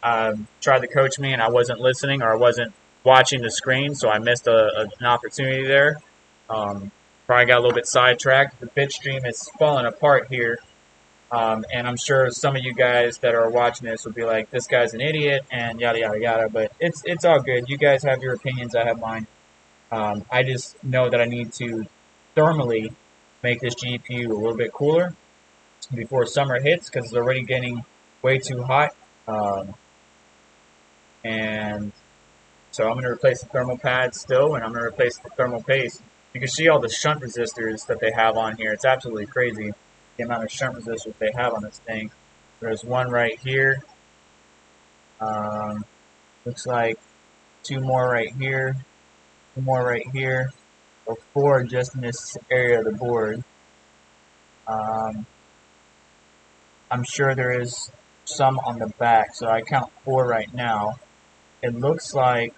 tried to coach me, and I wasn't listening or I wasn't watching the screen, so I missed an opportunity there. Probably got a little bit sidetracked. The bit stream is falling apart here. And I'm sure some of you guys that are watching this will be like, this guy's an idiot and yada, yada, yada. But it's all good. You guys have your opinions. I have mine. I just know that I need to thermally make this GPU a little bit cooler before summer hits because it's already getting way too hot. And so I'm going to replace the thermal pad still, and I'm going to replace the thermal paste. You can see all the shunt resistors that they have on here. It's absolutely crazy the amount of shunt resistors they have on this thing. There's one right here. Looks like 2 more right here. 2 more right here. Or 4 just in this area of the board. I'm sure there is some on the back, so I count 4 right now. It looks like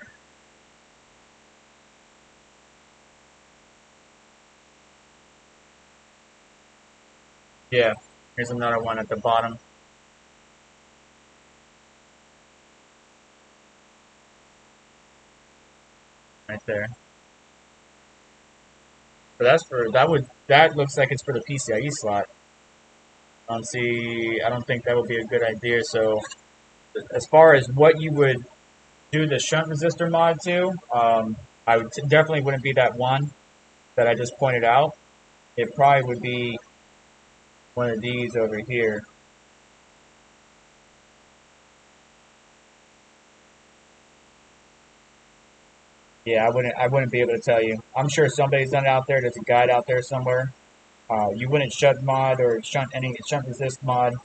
yeah, here's another one at the bottom. Right there. But that looks like it's for the PCIe slot. I don't think that would be a good idea. So as far as what you would do the shunt resistor mod to, I would definitely wouldn't be that one that I just pointed out. It probably would be one of these over here. Yeah, I wouldn't be able to tell you. I'm sure somebody's done it out there. There's a guide out there somewhere. You wouldn't shunt mod or shunt resist mod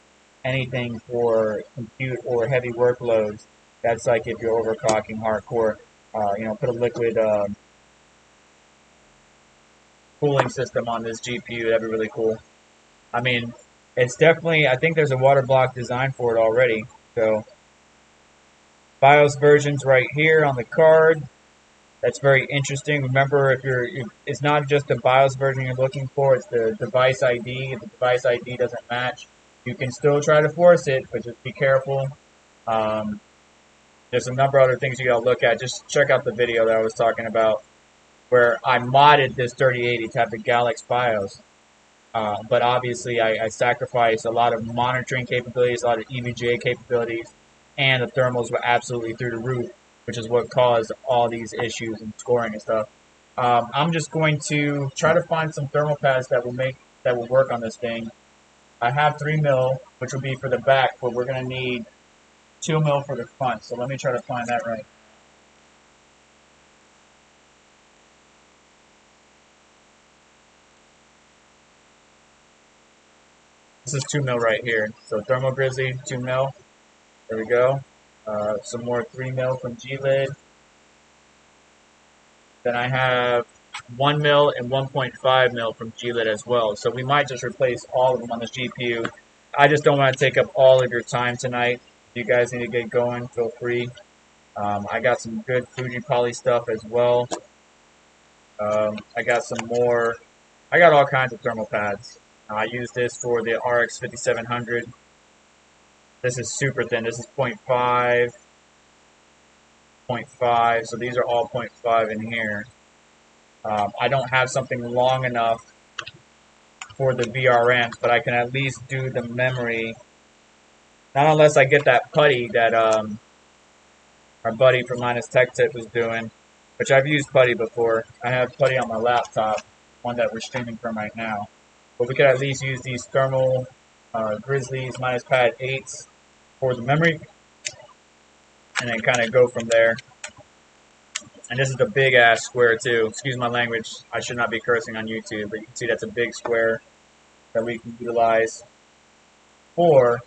anything for compute or heavy workloads. That's like if you're overclocking hardcore. Put a liquid cooling system on this GPU. That'd be really cool. I mean, it's definitely. I think there's a water block design for it already. So BIOS versions right here on the card. That's very interesting. Remember, it's not just the BIOS version you're looking for, it's the device ID. If the device ID doesn't match, you can still try to force it, but just be careful. Um, there's a number of other things you gotta look at. Just check out the video that I was talking about where I modded this 3080 to have the Galaxy BIOS. But obviously, I sacrificed a lot of monitoring capabilities, a lot of EVGA capabilities, and the thermals were absolutely through the roof, which is what caused all these issues and scoring and stuff. I'm just going to try to find some thermal pads that will work on this thing. I have 3 mil, which will be for the back, but we're gonna need 2 mil for the front. So let me try to find that right. This is 2 mil right here. So Thermal Grizzly, 2 mil. There we go. Some more 3 mil from G-Lid. Then I have 1 mil and 1.5 mil from G-Lid as well. So we might just replace all of them on this GPU. I just don't want to take up all of your time tonight. If you guys need to get going, feel free. I got some good Fuji Poly stuff as well. I got some more. I got all kinds of thermal pads. I use this for the RX 5700. This is super thin. This is 0.5, 0.5. So these are all 0.5 in here. I don't have something long enough for the VRMs, but I can at least do the memory. Not unless I get that putty that our buddy from Linus Tech Tip was doing, which I've used putty before. I have putty on my laptop, one that we're streaming from right now. But we could at least use these thermal Grizzlies minus pad 8s for the memory, and then kind of go from there. And this is a big ass square too. Excuse my language. I should not be cursing on YouTube, but you can see that's a big square that we can utilize for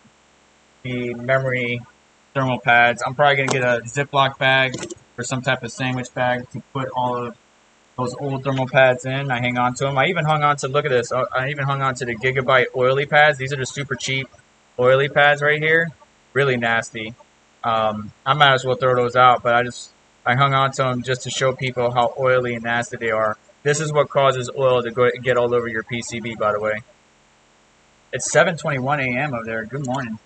the memory thermal pads. I'm probably going to get a Ziploc bag or some type of sandwich bag to put all of those old thermal pads in. I hang on to them. I even hung on to, look at this, I even hung on to the Gigabyte oily pads. These are the super cheap oily pads right here. Really nasty. I might as well throw those out, but I hung on to them just to show people how oily and nasty they are. This is what causes oil to get all over your PCB, by the way. It's 7:21 a.m. over there. Good morning.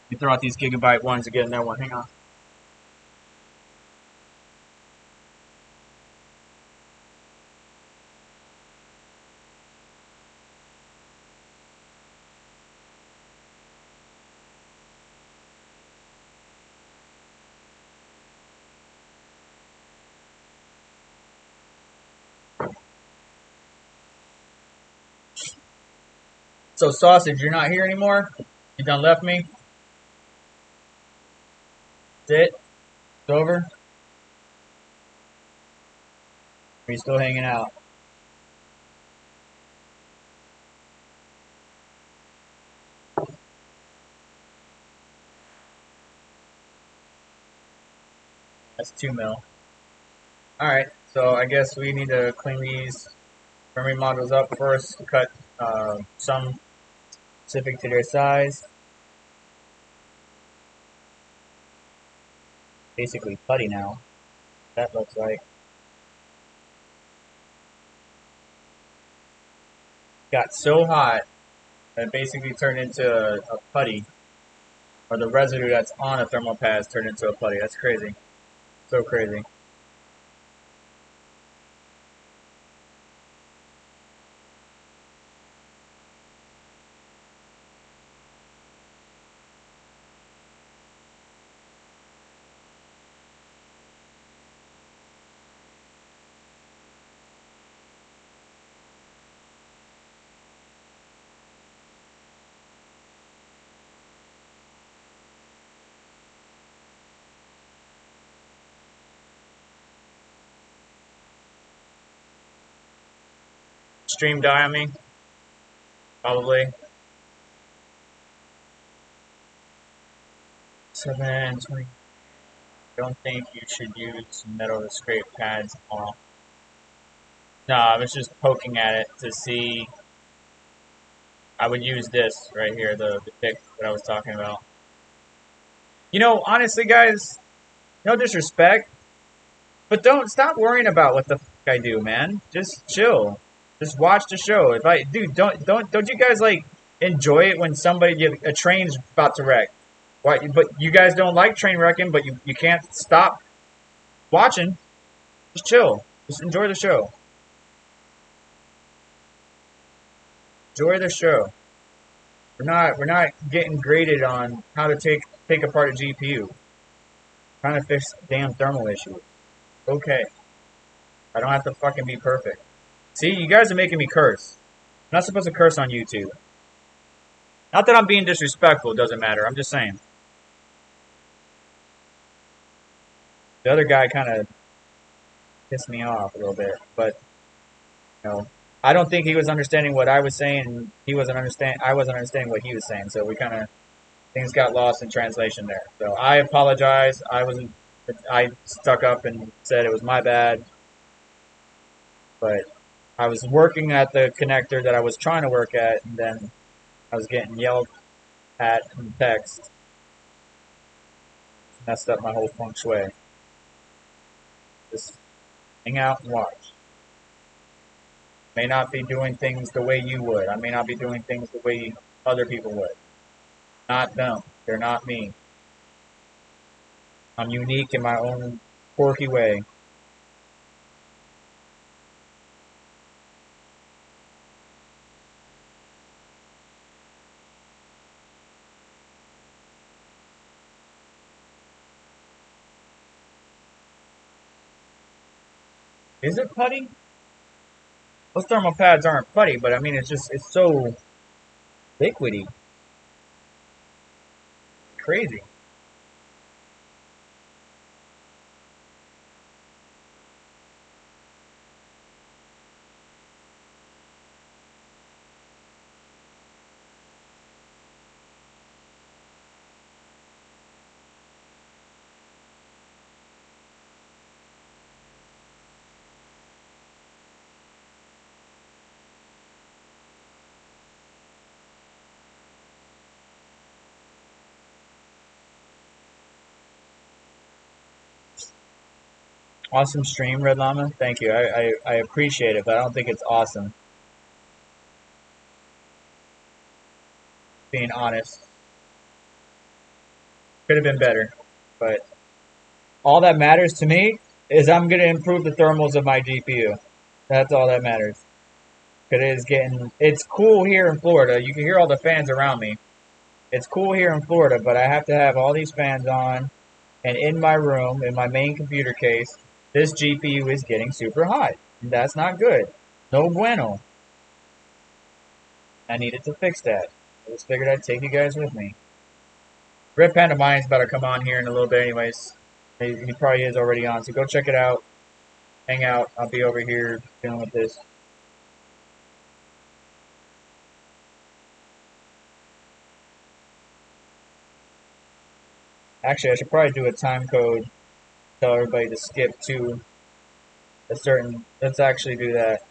Let me throw out these Gigabyte ones to get another one. Hang on. So, Sausage, you're not here anymore? You done left me? That's it? It's over? Are you still hanging out? That's 2 mil. Alright, so I guess we need to clean these memory modules up first, cut some specific to their size. Basically putty now. That looks like. Got so hot that it basically turned into a putty. Or the residue that's on a thermal pad turned into a putty. That's crazy. So crazy. stream die on me? Probably. 720. I don't think you should use metal to scrape pads off. No, I was just poking at it to see. I would use this right here, the pick that I was talking about. You know, honestly, guys, no disrespect, but don't stop worrying about what the fuck I do, man. Just chill. Just watch the show. If I, dude, don't you guys like enjoy it when somebody a train's about to wreck? Why? But you guys don't like train wrecking, but you can't stop watching. Just chill. Just enjoy the show. Enjoy the show. We're not getting graded on how to take apart a GPU. Trying to fix damn thermal issue. Okay. I don't have to fucking be perfect. See, you guys are making me curse. I'm not supposed to curse on YouTube. Not that I'm being disrespectful, it doesn't matter. I'm just saying. The other guy kind of pissed me off a little bit, but you know, I don't think he was understanding what I was saying, and I wasn't understanding what he was saying. So we kind of things got lost in translation there. So I apologize. I stuck up and said it was my bad, but I was working at the connector that I was trying to work at, and then I was getting yelled at in text. Messed up my whole feng shui. Just hang out and watch. May not be doing things the way you would. I may not be doing things the way other people would. Not them. They're not me. I'm unique in my own quirky way. Is it putty? Those thermal pads aren't putty, but I mean, it's so liquidy. Crazy. Awesome stream, Red Llama. Thank you. I appreciate it, but I don't think it's awesome. Being honest. Could have been better. But all that matters to me is I'm going to improve the thermals of my GPU. That's all that matters. Because it's cool here in Florida. You can hear all the fans around me. It's cool here in Florida, but I have to have all these fans on. And in my room, in my main computer case, this GPU is getting super hot. And that's not good. No bueno. I needed to fix that. I just figured I'd take you guys with me. Red Panda Mine's about to come on here in a little bit anyways. He probably is already on, so go check it out. Hang out. I'll be over here dealing with this. Actually, I should probably do a time code. Tell everybody to skip to a certain... Let's actually do that.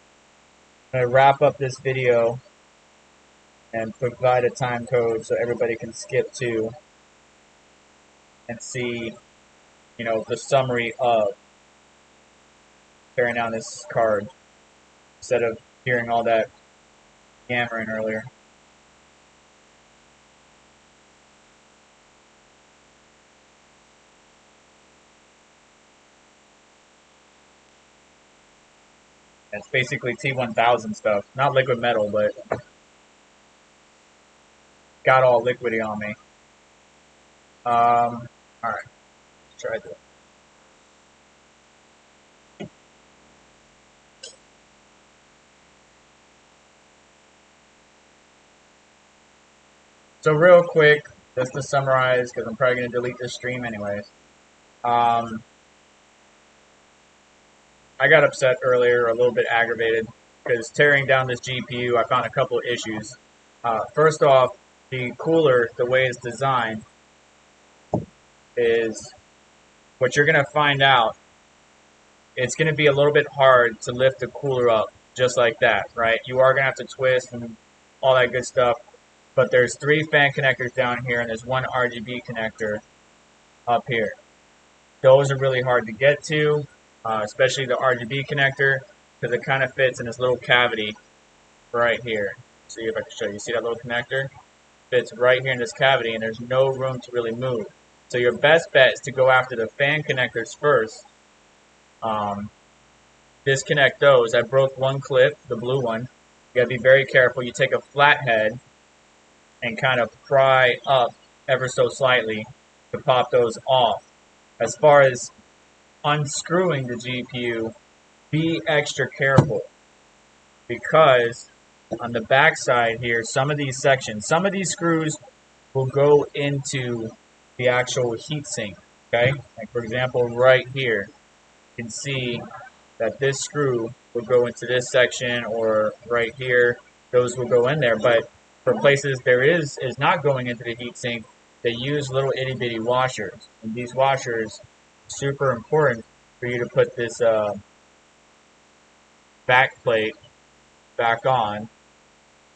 I'm going to wrap up this video and provide a time code so everybody can skip to and see, you know, the summary of tearing down this card instead of hearing all that yammering earlier. It's basically T1000 stuff. Not liquid metal, but got all liquidy on me. Alright. Let's try this. So real quick, just to summarize, because I'm probably going to delete this stream anyways. I got upset earlier, a little bit aggravated because tearing down this GPU, I found a couple of issues. First off, the cooler, the way it's designed, is what you're going to find out. It's going to be a little bit hard to lift the cooler up just like that, right? You are going to have to twist and all that good stuff. But there's 3 fan connectors down here, and there's 1 RGB connector up here. Those are really hard to get to, especially the RGB connector, because it kind of fits in this little cavity right here. See if I can show you. See that little connector? Fits right here in this cavity, and there's no room to really move. So your best bet is to go after the fan connectors first. Disconnect those. I broke 1 clip, the blue one. You gotta be very careful. You take a flathead and kind of pry up ever so slightly to pop those off. As far as unscrewing the GPU, be extra careful, because on the back side here, some of these sections, some of these screws will go into the actual heatsink, okay? Like for example, right here, you can see that this screw will go into this section, or right here, those will go in there. But for places there is not going into the heatsink, they use little itty bitty washers. And these washers, super important for you to put this back plate back on,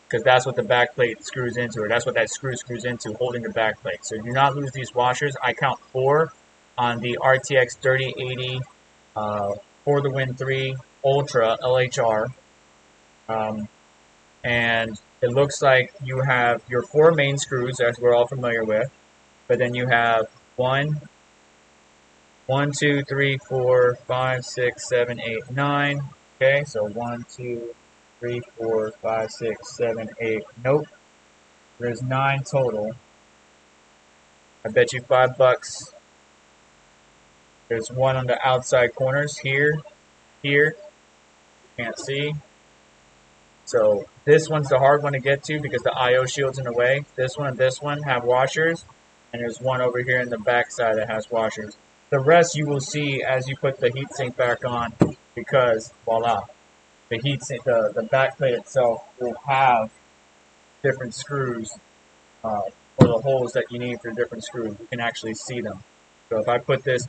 because that's what the back plate screws into, or that's what that screw screws into, holding the back plate. So do not lose these washers. I count 4 on the RTX 3080 for the Win 3 Ultra LHR. And it looks like you have your 4 main screws, as we're all familiar with, but then you have 1, 2, 3, 4, 5, 6, 7, 8, 9. Okay, so 1, 2, 3, 4, 5, 6, 7, 8. Nope. There's 9 total. I bet you $5. There's 1 on the outside corners here, here. Can't see. So this one's the hard one to get to because the I/O shield's in the way. This one and this one have washers, and there's 1 over here in the back side that has washers. The rest you will see as you put the heatsink back on, because voila, the heatsink, the back plate itself will have different screws, or the holes that you need for different screws. You can actually see them. So if I put this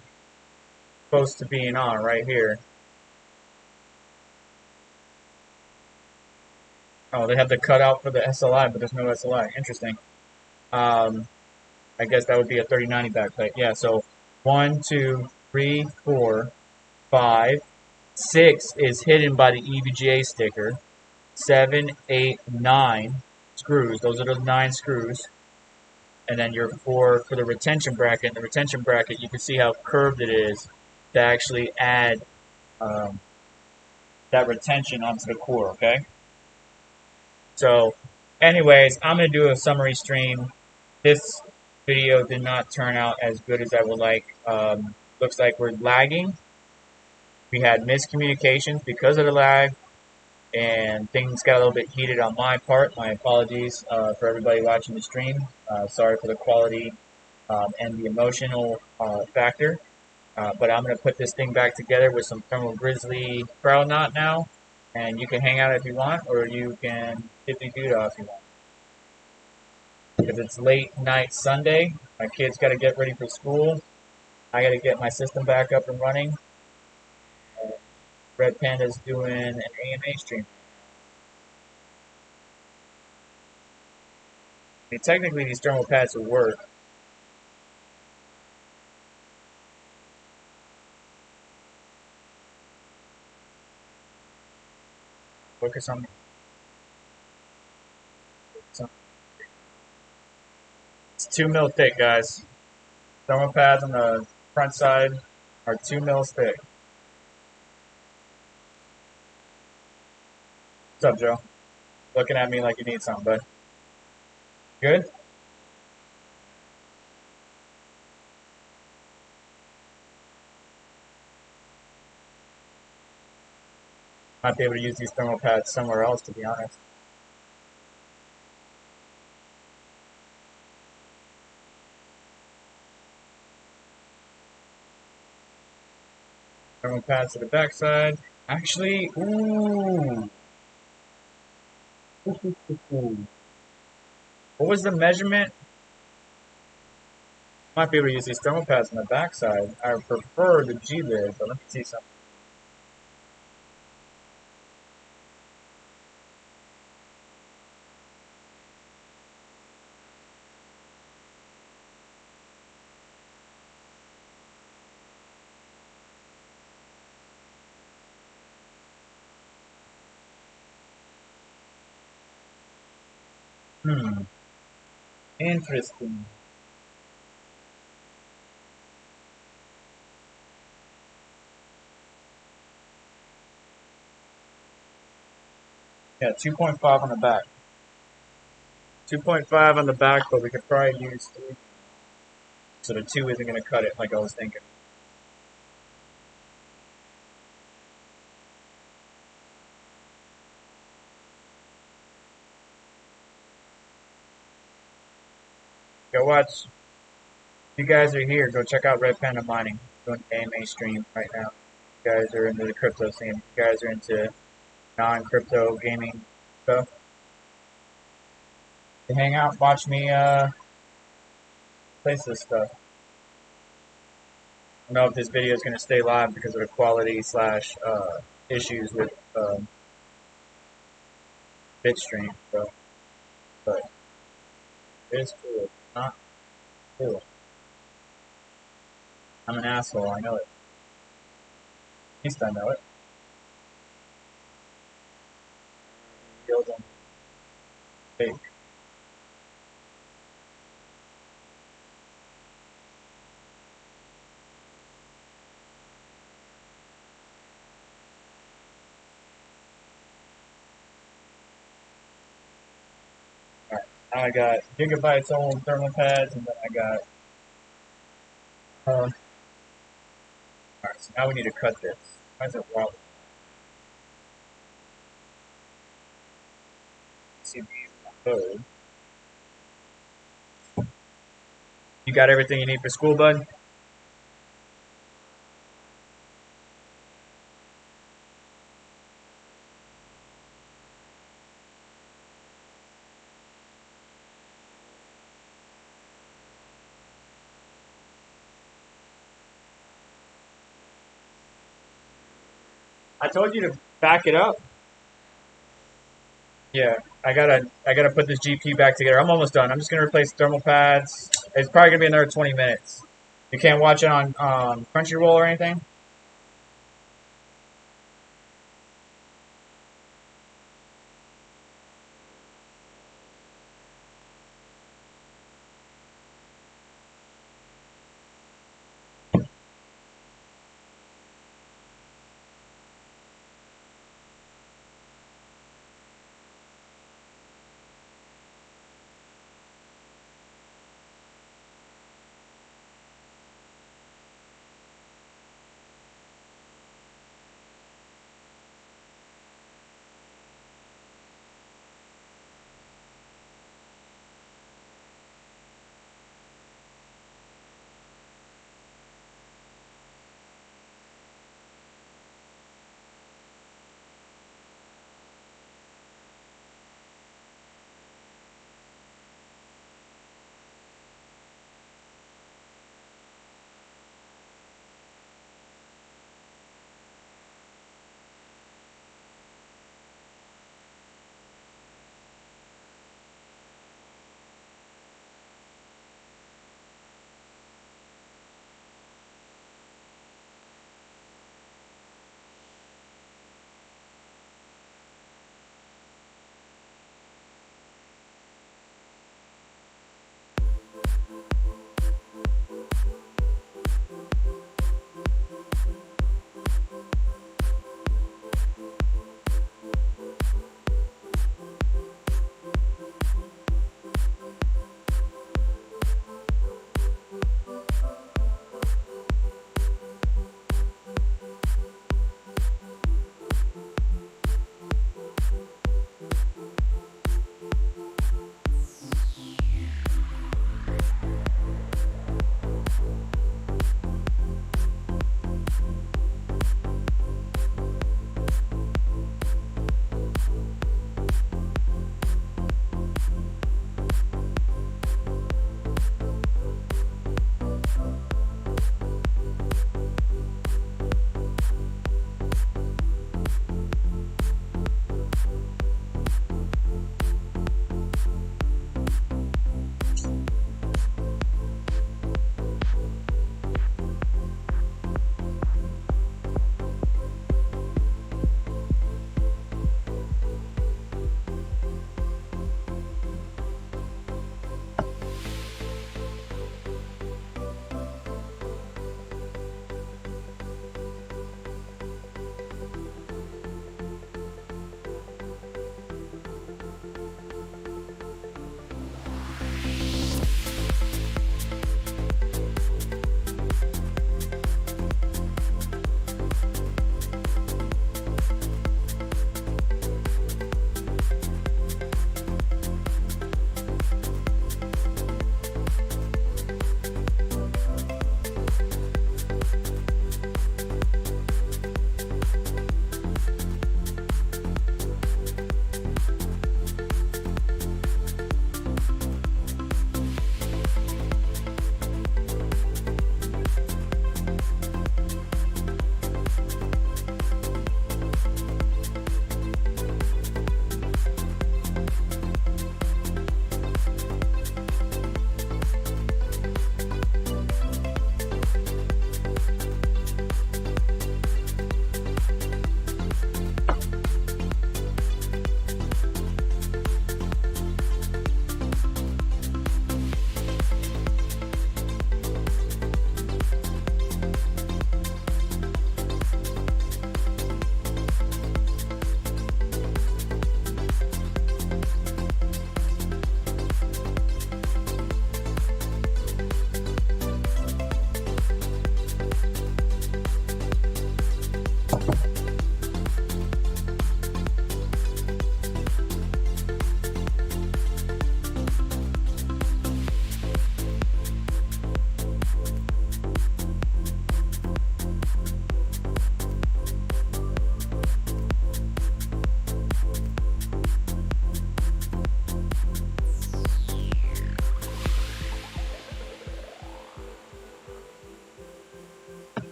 close to being on right here. Oh, they have the cutout for the SLI, but there's no SLI. Interesting. I guess that would be a 3090 backplate. Yeah, so 1, 2, 3, 4, 5, 6 is hidden by the EVGA sticker. 7, 8, 9 screws. Those are those 9 screws. And then your 4 for the retention bracket. And the retention bracket, you can see how curved it is to actually add that retention onto the core, okay? So, anyways, I'm going to do a summary stream. This video did not turn out as good as I would like. Looks like we're lagging. We had miscommunications because of the lag, and things got a little bit heated on my part. My apologies for everybody watching the stream. Sorry for the quality and the emotional factor. But I'm going to put this thing back together with some Thermal Grizzly Crown Knot now. And you can hang out if you want, or you can hippie-doo-dah if you want. Because it's late night Sunday. My kids got to get ready for school. I got to get my system back up and running. Red Panda's doing an AMA stream. I mean, technically, these thermal pads will work. Focus on. It's 2 mil thick, guys. Thermal pads on the front side are 2 mils thick. What's up, Joe? Looking at me like you need something, bud. Good? Might be able to use these thermal pads somewhere else, to be honest. Thermal pads to the backside. Actually, ooh. Ooh. What was the measurement? Might be able to use these thermal pads on the backside. I prefer the G lid, but let me see something. Hmm. Interesting. Yeah, 2.5 on the back. 2.5 on the back, but we could probably use 3. So the 2 isn't going to cut it like I was thinking. Go watch. If you guys are here, go check out Red Panda Mining. Doing the AMA stream right now. If you guys are into the crypto scene. If you guys are into non-crypto gaming stuff. To hang out, watch me place this stuff. I don't know if this video is going to stay live because of the quality slash issues with Bitstream. So, but it is cool. It's not cool. I'm an asshole. I know it. At least I know it. Feels on fake. Alright. Now I got Gigabyte's own thermal pads, and then I got. Alright, so now we need to cut this. Why is it wobbly? CB's code. You got everything you need for school, bud? I told you to back it up. Yeah, I gotta put this GPU back together. I'm almost done. I'm just gonna replace thermal pads. It's probably gonna be another 20 minutes. You can't watch it on Crunchyroll or anything.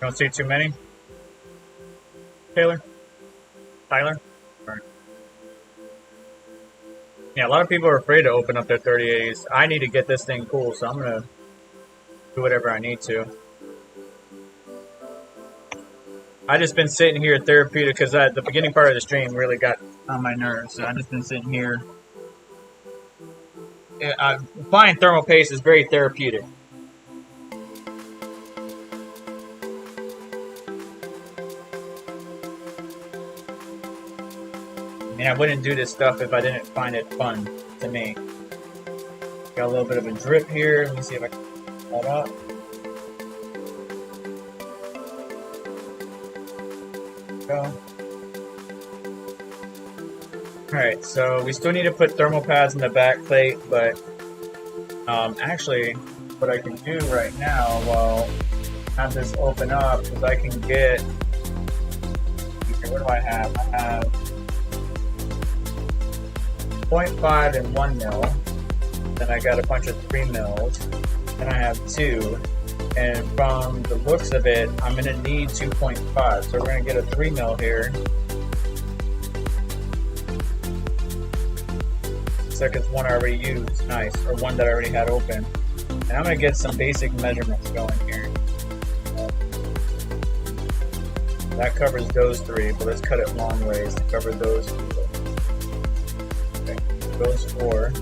Don't see too many. Tyler? All right. Yeah, a lot of people are afraid to open up their 3080s. I need to get this thing cool, so I'm gonna do whatever I need to. I just been sitting here therapeutic because the beginning part of the stream really got on my nerves. So I just been sitting here. Applying thermal paste is very therapeutic. I mean, I wouldn't do this stuff if I didn't find it fun to me. Got a little bit of a drip here. Let me see if I can put that up. Go. Alright, so we still need to put thermal pads in the back plate, but actually what I can do right now while I have this open up is I can get, okay, what do I have? I have 0.5 and 1 mil, then I got a bunch of 3 mils, then I have 2, and from the looks of it, I'm going to need 2.5, so we're going to get a 3 mil here. Looks like it's one I already used, nice, or one that I already had open. And I'm going to get some basic measurements going here. That covers those 3, but let's cut it long ways to cover those 2. Okay, those 4.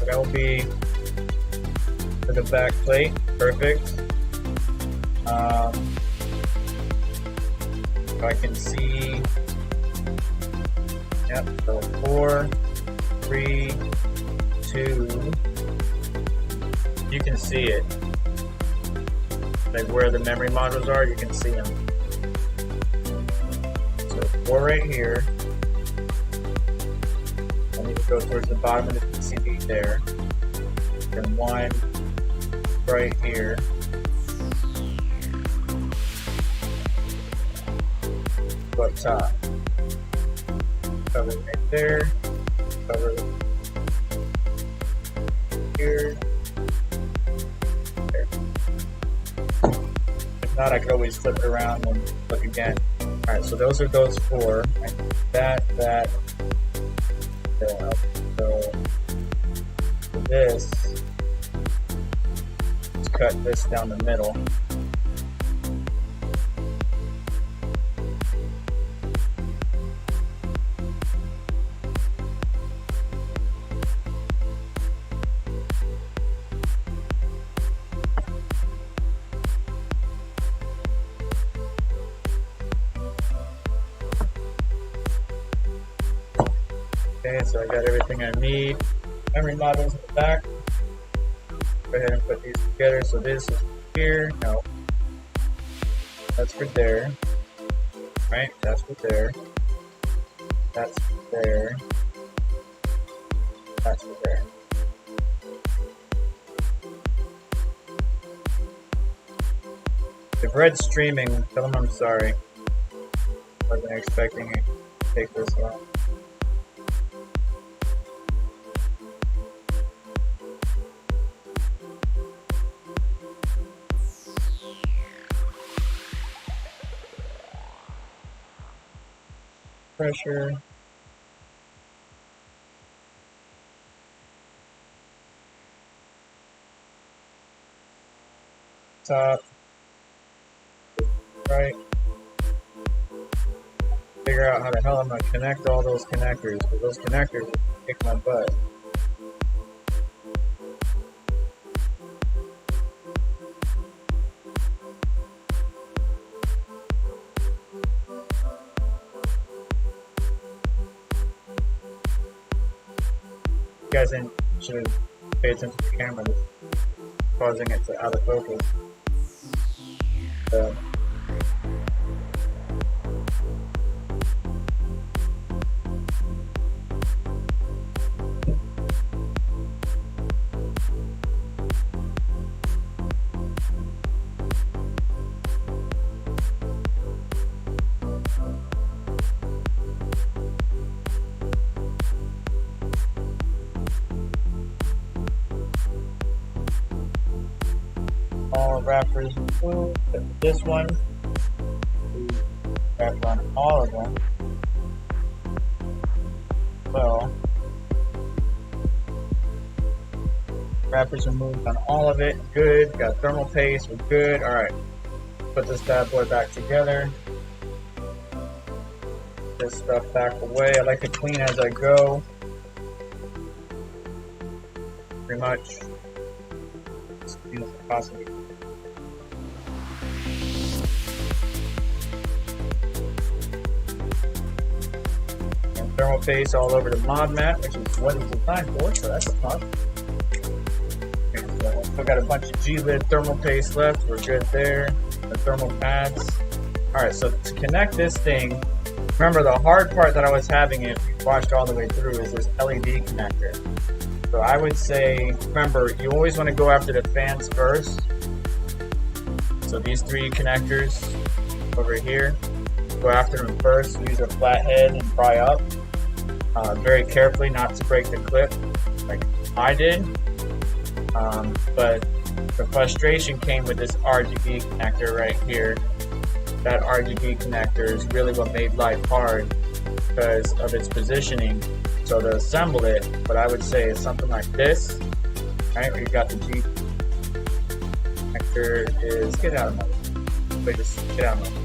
That will be for the back plate, perfect. If I can see, yep, so 4, 3, 2, you can see it. Like where the memory modules are, you can see them. So 4 right here. I need to go towards the bottom of the PCB there. And 1 right here. Go up top. Cover right there. Cover here. There. If not, I could always flip it around and look again. Alright, so those are those 4. And that. So for this, let's cut this down the middle. Okay, so I got everything I need. Memory modules in the back. Go ahead and put these together. So this is here. No. That's for there. Right? That's for there. That's for there. That's for there. If Red's streaming, tell him I'm sorry. I wasn't expecting it to take this long. Pressure. Top. Right. Figure out how the hell I'm going to connect all those connectors, because those connectors kick my butt. guys should have paid attention to the camera. That's causing it to out of focus. All wrappers removed. This one, we wrap on all of them. Well, wrappers removed on all of it. Good. Got thermal paste. We're good. All right. Put this bad boy back together. This stuff back away. I like to clean as I go. Pretty much. As clean as possible. Thermal paste all over the mod mat, which is what it's designed for, so that's a plus. Okay, so still got a bunch of G-lid thermal paste left. We're good there. The thermal pads. Alright, so to connect this thing, remember the hard part that I was having it watched all the way through is this LED connector. So I would say, remember, you always want to go after the fans first. So these three connectors over here, go after them first. Use a flat head and pry up. Very carefully, not to break the clip like I did. But the frustration came with this RGB connector right here. That RGB connector is really what made life hard because of its positioning. So to assemble it, what I would say is something like this, right? Where you got the G connector is, get out of my way. Wait, just get out of my way.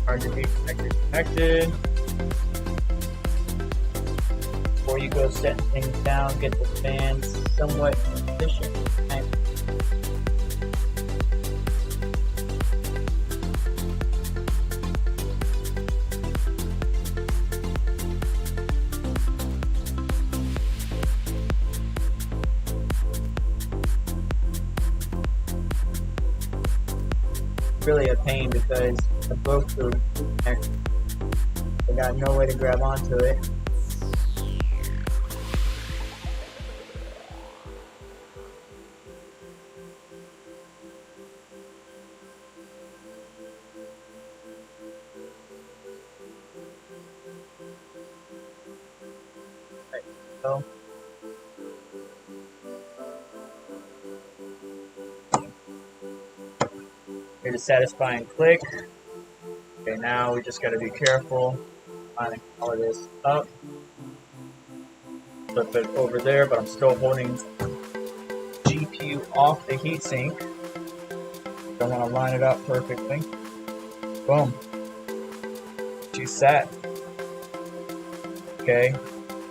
RGB connector connected. Before you go setting things down, get the fans somewhat in position. Okay. Really a pain because I broke the connector. I got no way to grab onto it. Right, so here's a satisfying click. Okay, now we just got to be careful trying to color this up. Flip it over there, but I'm still holding GPU off the heatsink. Don't want to line it up perfectly. Boom. She's set. Okay.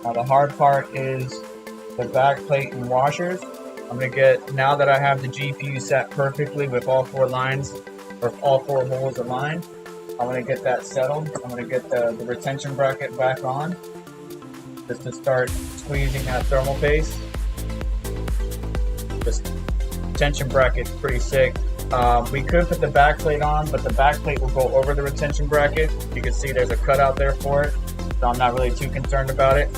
Now the hard part is the back plate and washers. I'm gonna get, now that I have the GPU set perfectly with all four lines, or all four holes aligned, I'm gonna get that settled. I'm gonna get the retention bracket back on, just to start squeezing that thermal paste. This retention bracket's pretty sick. We could put the back plate on, but the back plate will go over the retention bracket. You can see there's a cutout there for it, so I'm not really too concerned about it.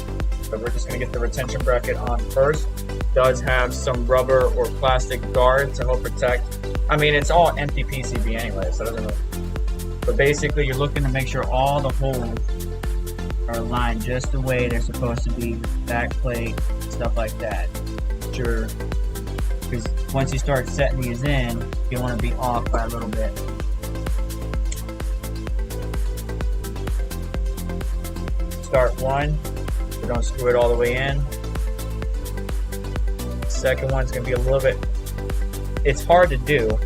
But we're just gonna get the retention bracket on first. Does have some rubber or plastic guard to help protect. I mean, it's all empty PCB anyway, so it doesn't really. But basically, you're looking to make sure all the holes are aligned just the way they're supposed to be with the back plate, stuff like that. Sure, because once you start setting these in, you want to be off by a little bit. Start one, so don't screw it all the way in. Second one's gonna be a little bit, it's hard to do